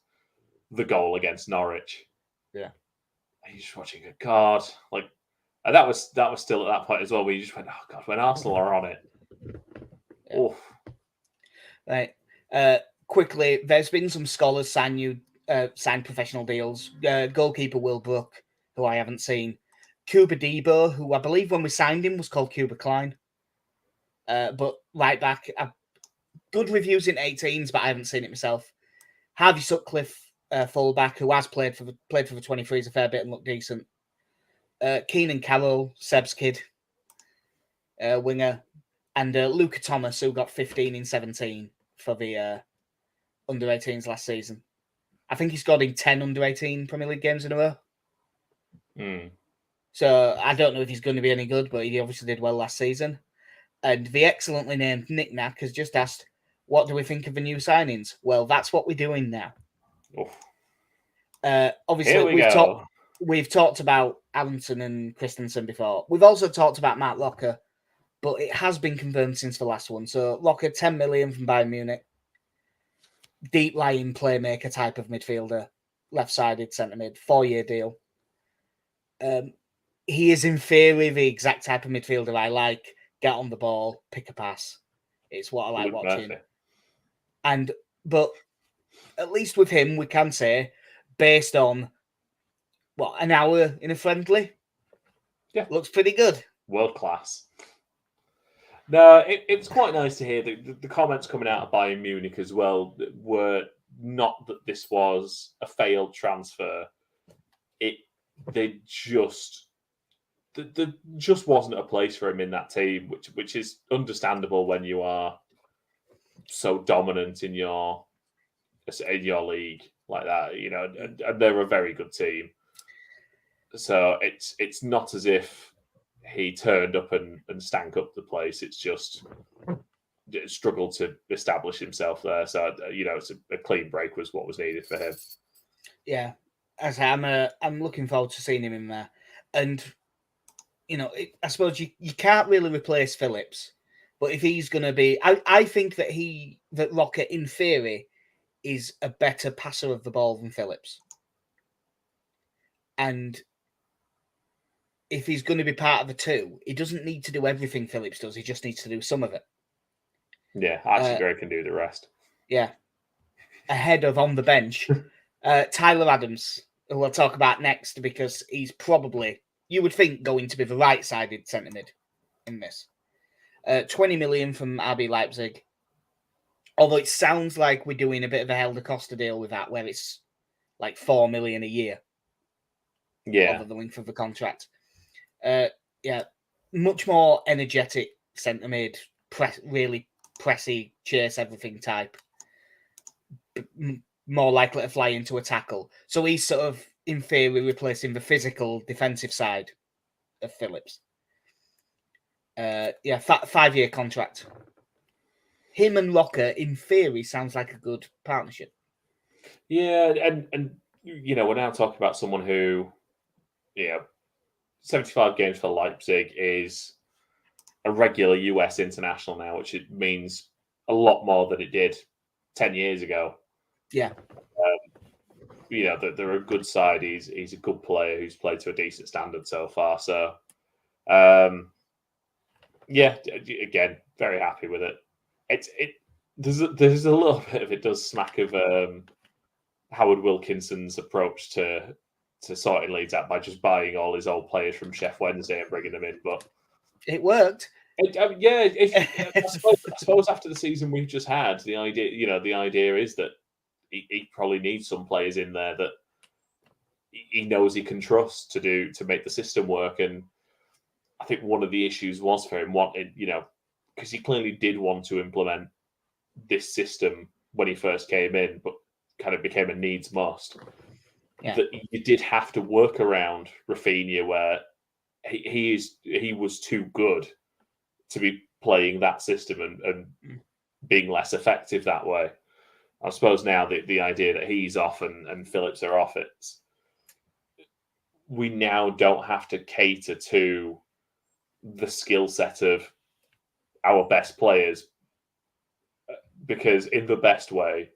Speaker 2: the goal against Norwich.
Speaker 1: Yeah,
Speaker 2: and you're just watching it. God, like, and that was still at that point as well. Where you just went, oh God, when Arsenal are on it. Yeah. Oof.
Speaker 1: Right. Quickly, there's been some scholars sign professional deals. Goalkeeper Will Brook, who I haven't seen. Cuba Debo, who I believe when we signed him was called Cuba Klein. But right back, good reviews in 18s, but I haven't seen it myself. Harvey Sutcliffe, fullback, who has played for the 23s a fair bit and looked decent. Keenan Carroll, Seb's kid, winger, and Luca Thomas, who got 15 in 17 for the under 18s last season. I think he scored in 10 under 18 Premier League games in a row. So I don't know if he's going to be any good, but he obviously did well last season. And the excellently named Nick Knack has just asked, what do we think of the new signings? Well, that's what we're doing now. Obviously, we've talked about Allenson and Christensen before. We've also talked about Mark Locker, but it has been confirmed since the last one. So Locker, 10 million from Bayern Munich. Deep-lying playmaker type of midfielder. Left-sided centre mid. 4-year deal. He is in theory the exact type of midfielder I like. Get on the ball, pick a pass. It's what I like watching. But at least with him, we can say, based on an hour in a friendly, looks pretty good.
Speaker 2: World class. No, it was quite nice to hear the comments coming out of Bayern Munich as well were not that this was a failed transfer. They just there just wasn't a place for him in that team, which is understandable when you are so dominant in your league like that, you know, and they're a very good team. So it's not as if he turned up and stank up the place. It's just struggled to establish himself there. So you know, it's a clean break was what was needed for him.
Speaker 1: Yeah, as I'm looking forward to seeing him in there, and you know, I suppose you can't really replace Phillips, but if he's going to be, I think that Rocker in theory is a better passer of the ball than Phillips, and if he's going to be part of the two, he doesn't need to do everything Phillips does. He just needs to do some of it.
Speaker 2: Yeah, actually, Gray can do the rest.
Speaker 1: Yeah, ahead of on the bench, Tyler Adams, who we'll talk about next because he's probably, you would think, going to be the right-sided centre mid in this. 20 million from RB Leipzig. Although it sounds like we're doing a bit of a Helder Costa deal with that, where it's like 4 million a year.
Speaker 2: Yeah.
Speaker 1: Over the length of the contract. Yeah, much more energetic centre mid, really pressy, chase everything type. More likely to fly into a tackle. So he's sort of, in theory, replacing the physical defensive side of Phillips. Yeah, 5-year contract. Him and Rocker, in theory, sounds like a good partnership.
Speaker 2: Yeah, and you know, we're now talking about someone who, 75 games for Leipzig is a regular US international now, which it means a lot more than it did 10 years ago.
Speaker 1: Yeah.
Speaker 2: You know, they're a good side. He's a good player who's played to a decent standard so far. So, yeah, again, very happy with it. There's a little bit of it does smack of Howard Wilkinson's approach to sorting Leeds out by just buying all his old players from Chef Wednesday and bringing them in, but
Speaker 1: it worked.
Speaker 2: I suppose after the season we've just had, the idea is that he probably needs some players in there that he knows he can trust to make the system work. And I think one of the issues was for him because he clearly did want to implement this system when he first came in, but kind of became a needs must. Yeah. That you did have to work around Rafinha, where he was too good to be playing that system and being less effective that way. I suppose now the idea that he's off and Phillips are off, we now don't have to cater to the skill set of our best players, because in the best way,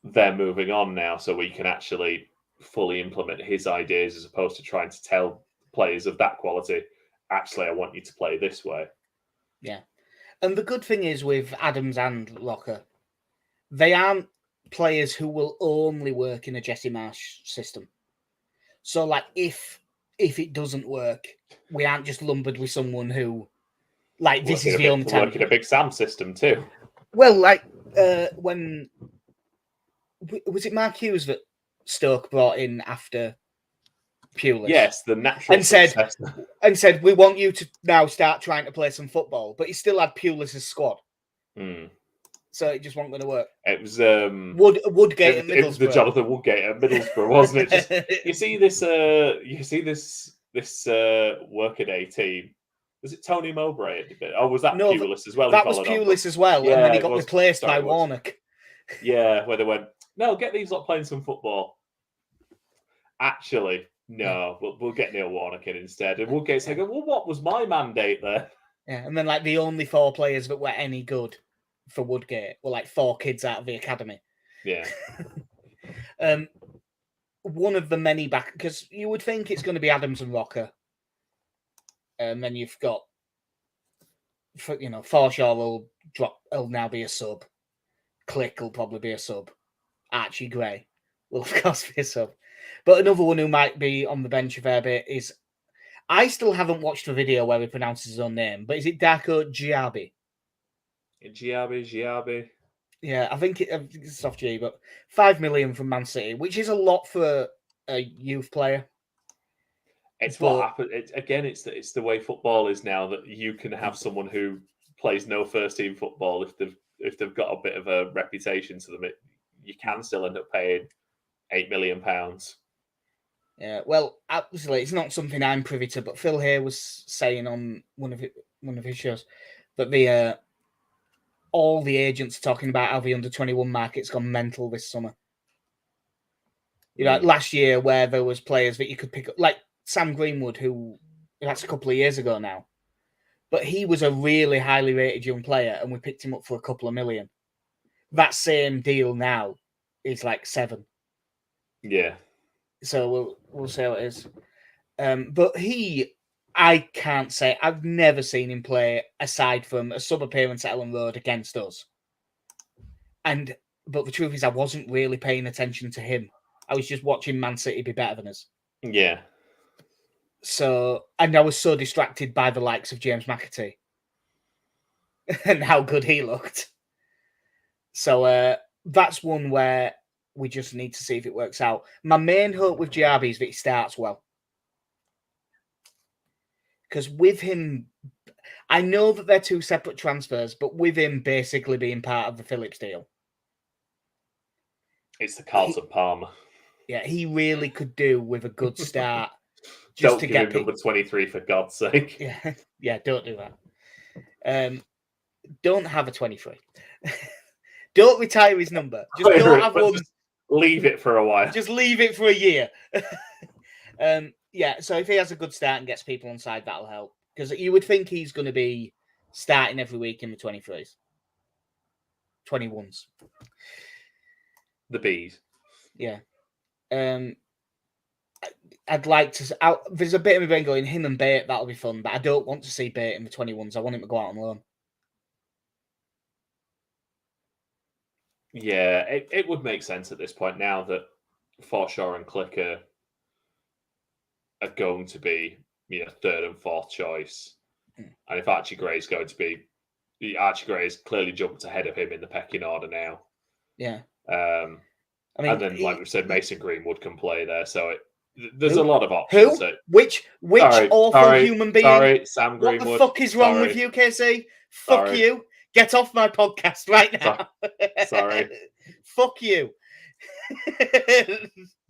Speaker 2: they're moving on now, so we can actually fully implement his ideas as opposed to trying to tell players of that quality, actually, I want you to play this way.
Speaker 1: Yeah. And the good thing is with Adams and Rocker, they aren't players who will only work in a Jesse Marsh system. So, like, if it doesn't work, we aren't just lumbered with someone who, like, this is the only time.
Speaker 2: Working a Big Sam system too.
Speaker 1: Well, like, when was it Mark Hughes that Stoke brought in after Pulis?
Speaker 2: Yes, the natural
Speaker 1: and said, we want you to now start trying to play some football, but he still had Pulis' squad. So it just wasn't going to work.
Speaker 2: It was
Speaker 1: Woodgate at Middlesbrough.
Speaker 2: It was the Jonathan Woodgate at Middlesbrough, wasn't it? You see this workaday team. Was it Tony Mowbray? Or was that Pulis as well?
Speaker 1: That was Pulis as well, and then he got replaced by Warnock.
Speaker 2: Yeah, where they went, no, get these lot playing some football. Actually, no, we'll get Neil Warnock in instead. And Woodgate's like, well, what was my mandate there?
Speaker 1: Yeah, and then like the only 4 players that were any good for Woodgate were like 4 kids out of the academy.
Speaker 2: Yeah.
Speaker 1: One of the many back, because you would think it's going to be Adams and Rocker. And then you've got, Forshaw will now be a sub. Click will probably be a sub. Archie Gray will, of course, be a sub. But another one who might be on the bench a fair bit is, I still haven't watched the video where he pronounces his own name, but is it Darko Giabi?
Speaker 2: Giabi.
Speaker 1: Yeah, I think it's off G, but 5 million from Man City, which is a lot for a youth player.
Speaker 2: It's what happened. It's the way football is now, that you can have someone who plays no first team football if they've got a bit of a reputation to them. You can still end up paying £8 million.
Speaker 1: Yeah, well, absolutely, it's not something I'm privy to, but Phil here was saying on one of his shows that all the agents are talking about how the under-21 market's gone mental this summer. Like last year, where there was players that you could pick up, like Sam Greenwood, who that's a couple of years ago now, but he was a really highly rated young player, and we picked him up for a couple of million. That same deal now is like 7.
Speaker 2: Yeah.
Speaker 1: So we'll see how it is. But I can't say, I've never seen him play aside from a sub appearance at Ellen Road against us. But the truth is, I wasn't really paying attention to him. I was just watching Man City be better than us.
Speaker 2: Yeah.
Speaker 1: So, and I was so distracted by the likes of James McAtee and how good he looked. So that's one where we just need to see if it works out. My main hope with Giabi is that he starts well. Because with him, I know that they're 2 separate transfers, but with him basically being part of the Phillips deal.
Speaker 2: It's the Carlton Palmer.
Speaker 1: Yeah, he really could do with a good start.
Speaker 2: Don't give him number 23 for God's sake.
Speaker 1: Yeah, don't do that. Don't have a 23. Don't retire his number. Just don't have one.
Speaker 2: Just leave it for a while.
Speaker 1: Just leave it for a year. Yeah, so if he has a good start and gets people on side, that'll help. Because you would think he's going to be starting every week in the 23s. 21s.
Speaker 2: The bees.
Speaker 1: Yeah. I'd like to... there's a bit of me brain going, him and Bate, that'll be fun. But I don't want to see Bate in the 21s. I want him to go out on loan.
Speaker 2: Yeah, it would make sense at this point now that Forshaw and Clicker are going to be, third and fourth choice. And if Archie Gray's going to be... Archie Gray's clearly jumped ahead of him in the pecking order now.
Speaker 1: Yeah.
Speaker 2: And then, like we said, Mason Greenwood can play there. So there's a lot of options.
Speaker 1: Who? Which awful human being?
Speaker 2: Sorry, Sam Greenwood.
Speaker 1: What the fuck is wrong with you, KC? Fuck you. Get off my podcast right now.
Speaker 2: Sorry.
Speaker 1: Fuck you.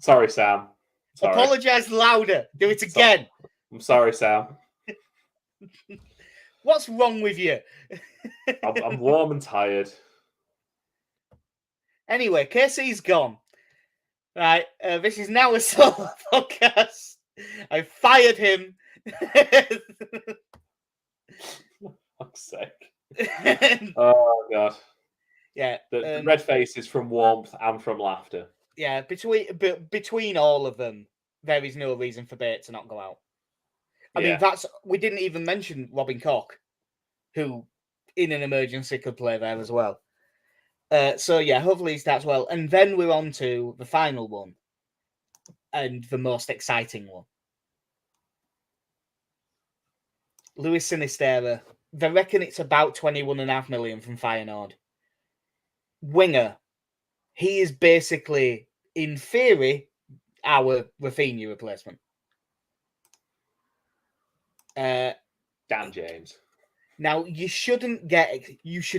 Speaker 2: Sorry, Sam. Sorry.
Speaker 1: Apologise louder. Do it again.
Speaker 2: I'm sorry, Sam.
Speaker 1: What's wrong with you?
Speaker 2: I'm warm and tired.
Speaker 1: Anyway, KC's gone. Right, this is now a solo podcast. I fired him.
Speaker 2: Fuck's sake. Oh, God.
Speaker 1: Yeah.
Speaker 2: The red face is from warmth and from laughter.
Speaker 1: Yeah, between all of them, there is no reason for Bate to not go out. I mean, we didn't even mention Robin Koch, who, in an emergency, could play there as well. So, yeah, hopefully he starts well. And then we're on to the final one. And the most exciting one. Luis Sinisterra. They reckon it's about 21.5 million from Feyenoord. Winger. He is basically, in theory, our Rafinha replacement.
Speaker 2: Dan James.
Speaker 1: Now, you should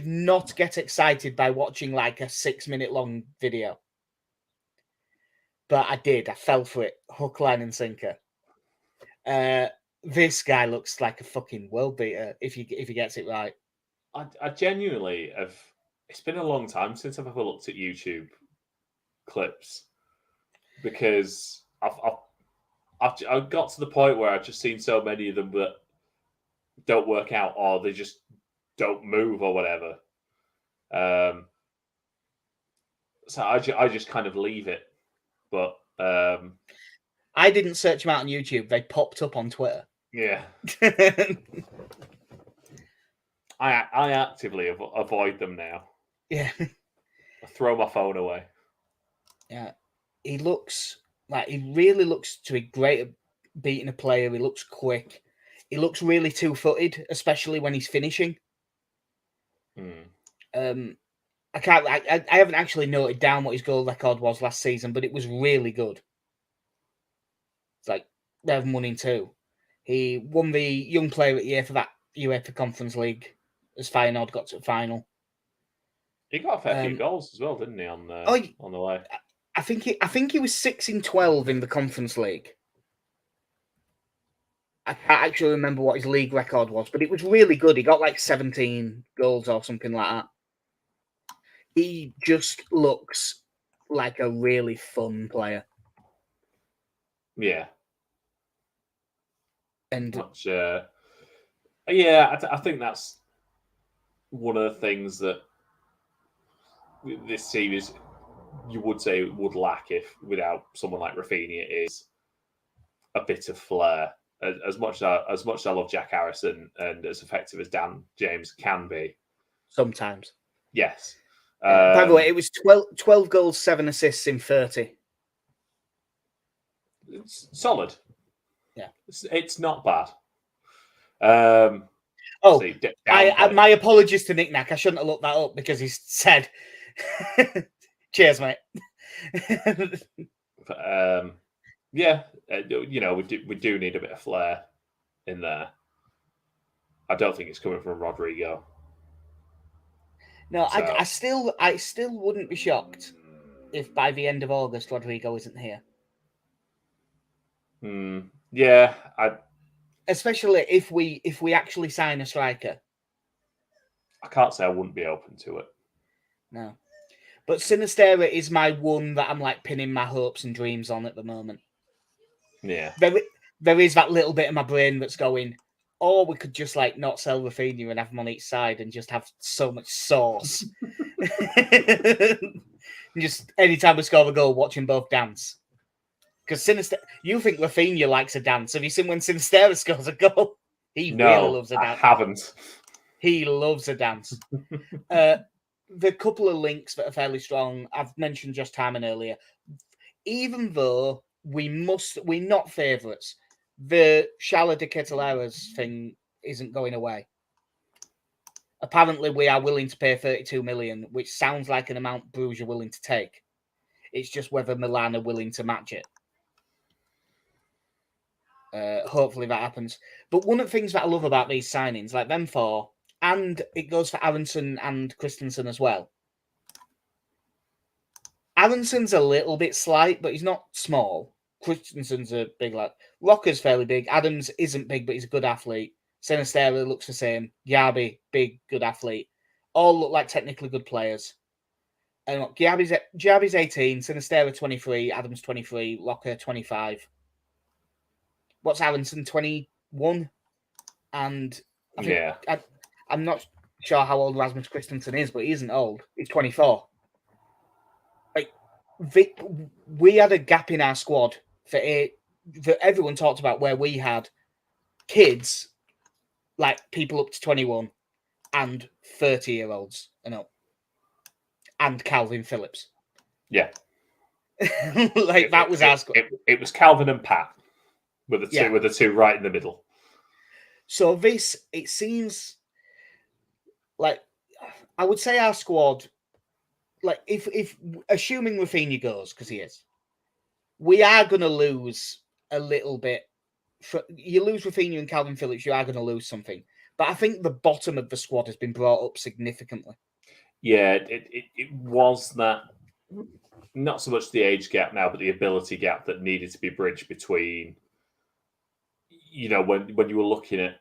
Speaker 1: not get excited by watching like a 6-minute long video. But I did. I fell for it. Hook, line, and sinker. This guy looks like a fucking world beater if he gets it right.
Speaker 2: I genuinely have. It's been a long time since I've ever looked at YouTube clips because I've got to the point where I've just seen so many of them that don't work out or they just don't move or whatever. So I just kind of leave it. But
Speaker 1: I didn't search them out on YouTube. They popped up on Twitter.
Speaker 2: Yeah. I actively avoid them now.
Speaker 1: Yeah.
Speaker 2: I throw my phone away.
Speaker 1: Yeah. He really looks to be great at beating a player. He looks quick. He looks really two-footed, especially when he's finishing. I haven't actually noted down what his goal record was last season, but it was really good. It's like they've won in 2. He won the Young Player of the Year for that UEFA Conference League as Feyenoord got to the final.
Speaker 2: He got a fair few goals as well, didn't he, on the way?
Speaker 1: I think he was 6 in 12 in the Conference League. I can't actually remember what his league record was, but it was really good. He got like 17 goals or something like that. He just looks like a really fun player.
Speaker 2: Yeah.
Speaker 1: And
Speaker 2: I think that's one of the things that this team is, you would say, would lack if without someone like Rafinha, is a bit of flair. As much as I love Jack Harrison and as effective as Dan James can be,
Speaker 1: sometimes,
Speaker 2: yes.
Speaker 1: By the way, it was 12 goals, 7 assists in 30.
Speaker 2: It's solid.
Speaker 1: Yeah,
Speaker 2: it's not bad.
Speaker 1: My apologies to Nick Nack. I shouldn't have looked that up because he said, "Cheers, mate."
Speaker 2: We do need a bit of flair in there. I don't think it's coming from Rodrigo.
Speaker 1: No, so. I still wouldn't be shocked if by the end of August Rodrigo isn't here.
Speaker 2: Yeah,
Speaker 1: especially if we actually sign a striker.
Speaker 2: I can't say I wouldn't be open to it.
Speaker 1: No, but Sinisterra is my one that I'm like pinning my hopes and dreams on at the moment.
Speaker 2: Yeah,
Speaker 1: there is that little bit of my brain that's going, or we could just like not sell Rafinha and have him on each side and just have so much sauce. Just anytime we score a goal, watching both dance. Because you think Rafinha likes a dance. Have you seen when Sinisterra scores a goal? He really loves a dance.
Speaker 2: I haven't.
Speaker 1: He loves a dance. The couple of links that are fairly strong, I've mentioned Josh Tarman earlier. Even though we're not favourites, the Shala de Ketelaeras thing isn't going away. Apparently, we are willing to pay 32 million, which sounds like an amount Bruges are willing to take. It's just whether Milan are willing to match it. Hopefully that happens. But one of the things that I love about these signings, like them four, and it goes for Aronson and Christensen as well. Aronson's a little bit slight, but he's not small. Christensen's a big lad. Rocker's fairly big. Adams isn't big, but he's a good athlete. Sinisterra looks the same. Yabi, big, good athlete. All look like technically good players. And look, Giabi's 18, Sinisterra 23, Adams 23, Rocker 25. What's Aronson, 21? And I think I'm not sure how old Rasmus Christensen is, but he isn't old. He's 24. Like, we had a gap in our squad that everyone talked about, where we had kids, like people up to 21 and 30-year-olds and up, and Calvin Phillips.
Speaker 2: Yeah.
Speaker 1: That was our squad.
Speaker 2: It was Calvin and Pat with the two right in the middle.
Speaker 1: So it seems like, I would say our squad, like if assuming Rafinha goes, because he is, we are going to lose a little bit. You lose Rafinha and Calvin Phillips, you are going to lose something. But I think the bottom of the squad has been brought up significantly.
Speaker 2: Yeah, it was that, not so much the age gap now, but the ability gap that needed to be bridged between, when you were looking at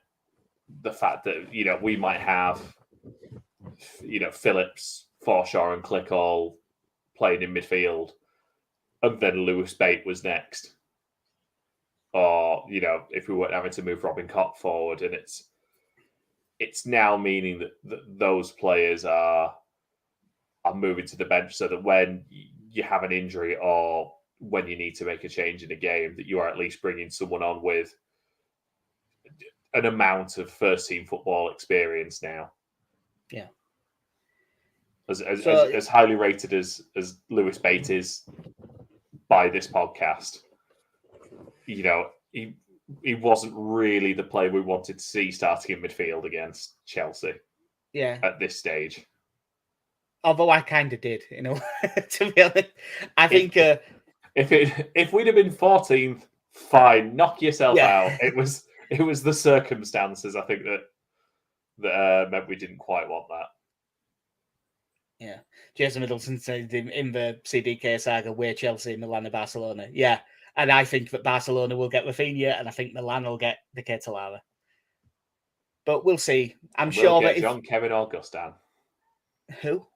Speaker 2: the fact that, we might have, Phillips, Forshaw and Click all playing in midfield, and then Lewis Bate was next. Or, if we weren't having to move Robin Koch forward, and it's now meaning that those players are moving to the bench, so that when you have an injury or when you need to make a change in a game, that you are at least bringing someone on with an amount of first-team football experience now.
Speaker 1: Yeah.
Speaker 2: As highly rated as Lewis Bate is by this podcast, he wasn't really the player we wanted to see starting in midfield against Chelsea.
Speaker 1: Yeah.
Speaker 2: At this stage.
Speaker 1: Although I kind of did, to be honest. I think
Speaker 2: if we'd have been 14th, Fine, knock yourself
Speaker 1: Yeah.
Speaker 2: out. It was the circumstances, I think, that meant we didn't quite want that.
Speaker 1: Yeah. Jason Middleton said in the CDK saga, we're Chelsea, Milan, and Barcelona. Yeah. And I think that Barcelona will get Rafinha, and I think Milan will get the Ketelara. But we'll see. I'm sure that
Speaker 2: John Kevin Augustin.
Speaker 1: Who?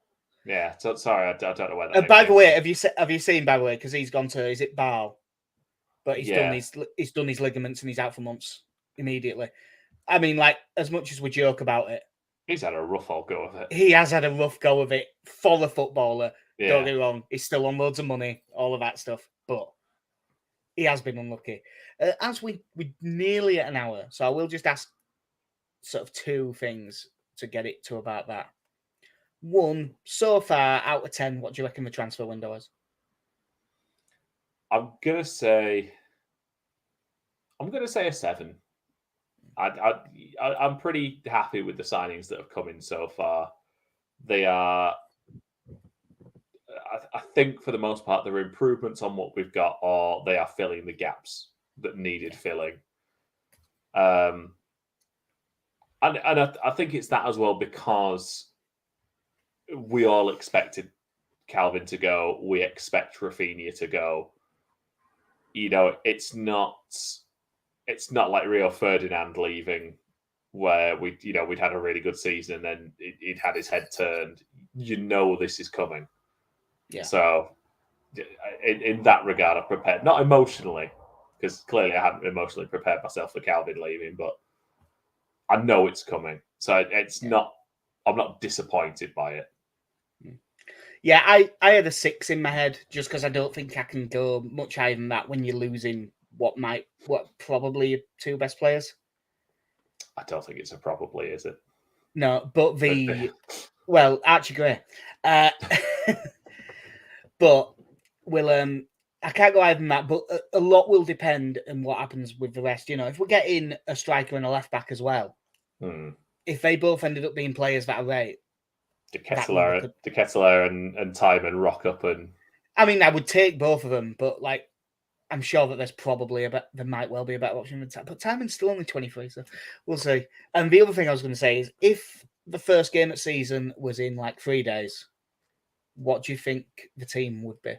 Speaker 2: Yeah. So, sorry, I don't know where that.
Speaker 1: By the way, have you seen, by the way, because he's gone to, is it Basel? But he's done his ligaments and he's out for months immediately. I mean, like, as much as we joke about it,
Speaker 2: he's had a rough old go of it.
Speaker 1: He has had a rough go of it for a footballer.
Speaker 2: Yeah.
Speaker 1: Don't get me wrong. He's still on loads of money, all of that stuff. But he has been unlucky. As we're nearly at an hour, so I will just ask sort of two things to get it to about that. One, so far, out of 10, what do you reckon the transfer window is?
Speaker 2: I'm gonna say a 7. I'm pretty happy with the signings that have come in so far. They are, I think, for the most part, they're improvements on what we've got, or they are filling the gaps that needed filling. And I think it's that as well, because we all expected Calvin to go. We expect Rafinha to go. It's not like Rio Ferdinand leaving, where we'd had a really good season and then he'd had his head turned. This is coming.
Speaker 1: Yeah.
Speaker 2: So in that regard, I'm prepared. Not emotionally, because clearly I hadn't emotionally prepared myself for Calvin leaving, but I know it's coming. So I'm not disappointed by it.
Speaker 1: Yeah, I had a 6 in my head just because I don't think I can go much higher than that when you're losing what probably your 2 best players.
Speaker 2: I don't think it's a probably, is it?
Speaker 1: No, but Archie Gray. But we'll I can't go higher than that, but a lot will depend on what happens with the rest. If we're getting a striker and a left back as well, if they both ended up being players that are right,
Speaker 2: De Ketelaere and Timon rock up, and
Speaker 1: I mean, I would take both of them, but like, I'm sure that there might well be a better option than Timon. But Timon's still only 23, so we'll see. And the other thing I was going to say is, if the first game of the season was in like 3 days, what do you think the team would be?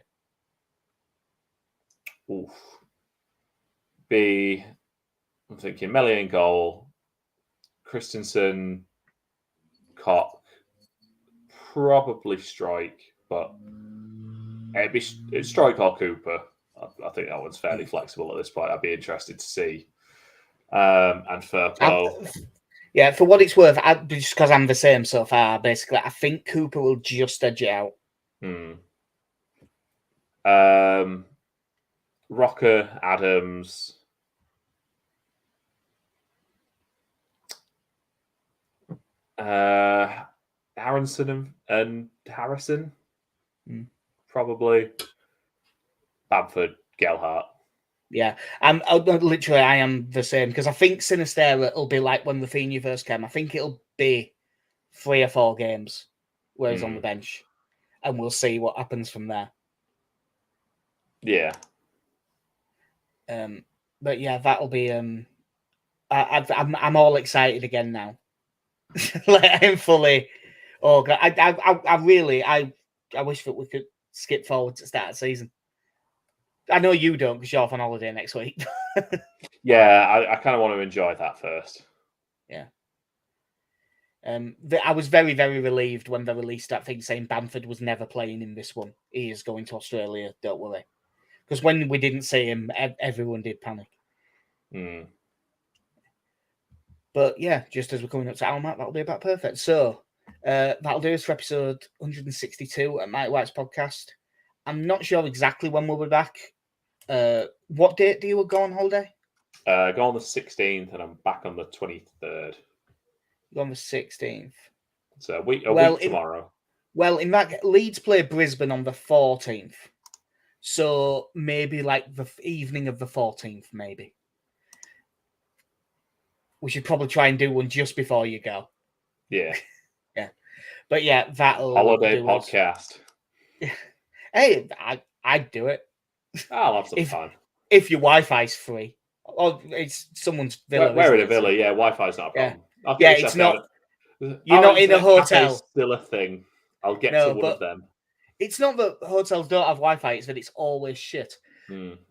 Speaker 2: I'm thinking Meslier in goal, Christensen, Koch, probably Strike, but it'd be Strike or Cooper. I think that one's fairly flexible at this point. I'd be interested to see. And Firpo.
Speaker 1: Yeah, for what it's worth, just because I'm the same so far, basically, I think Cooper will just edge it out.
Speaker 2: Rocker, Adams. Aronson and Harrison, probably. Bamford, Gelhardt.
Speaker 1: Yeah, I am the same, because I think Sinistera will be like when Rafinha first came. I think it'll be 3 or 4 games where he's on the bench, and we'll see what happens from there.
Speaker 2: Yeah.
Speaker 1: But yeah, that'll be. I'm all excited again now. Like, I'm fully. Oh God, I really wish that we could skip forward to start the season. I know you don't, because you're off on holiday next week.
Speaker 2: Yeah, I kind of want to enjoy that first.
Speaker 1: Yeah. I was very, very relieved when they released that thing saying Bamford was never playing in this one. He is going to Australia, don't worry. Because when we didn't see him, everyone did panic. But yeah, just as we're coming up to Almac, that'll be about perfect. So that'll do us for episode 162 at Mike White's podcast. I'm not sure exactly when we'll be back. What date do you go on holiday?
Speaker 2: Go on the 16th, and I'm back on the 23rd.
Speaker 1: Go on the 16th.
Speaker 2: So a week tomorrow.
Speaker 1: In that, Leeds play Brisbane on the 14th. So maybe like the evening of the 14th, maybe. We should probably try and do one just before you go.
Speaker 2: Yeah.
Speaker 1: Yeah. But yeah, that'll
Speaker 2: holiday podcast.
Speaker 1: Hey, I'd do it.
Speaker 2: I'll have some fun.
Speaker 1: if your Wi-Fi's free, or it's someone's villa.
Speaker 2: We're in a
Speaker 1: isn't it?
Speaker 2: villa, yeah. Wi-Fi's not a
Speaker 1: Yeah.
Speaker 2: problem. I'll
Speaker 1: Yeah,
Speaker 2: get
Speaker 1: it's
Speaker 2: myself
Speaker 1: not.
Speaker 2: down.
Speaker 1: You're
Speaker 2: Our
Speaker 1: not in a
Speaker 2: internet cafe's
Speaker 1: hotel.
Speaker 2: still a thing. I'll get
Speaker 1: No,
Speaker 2: to one
Speaker 1: but
Speaker 2: of them.
Speaker 1: it's not that hotels don't have Wi-Fi; it's that it's always shit.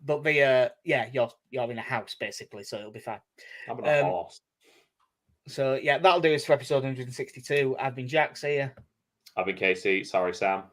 Speaker 1: But the yeah, you're in a house basically, so it'll be fine.
Speaker 2: I'm on a horse.
Speaker 1: So yeah, that'll do us for episode 162. I've been Jack. See ya.
Speaker 2: I've been Casey. Sorry, Sam.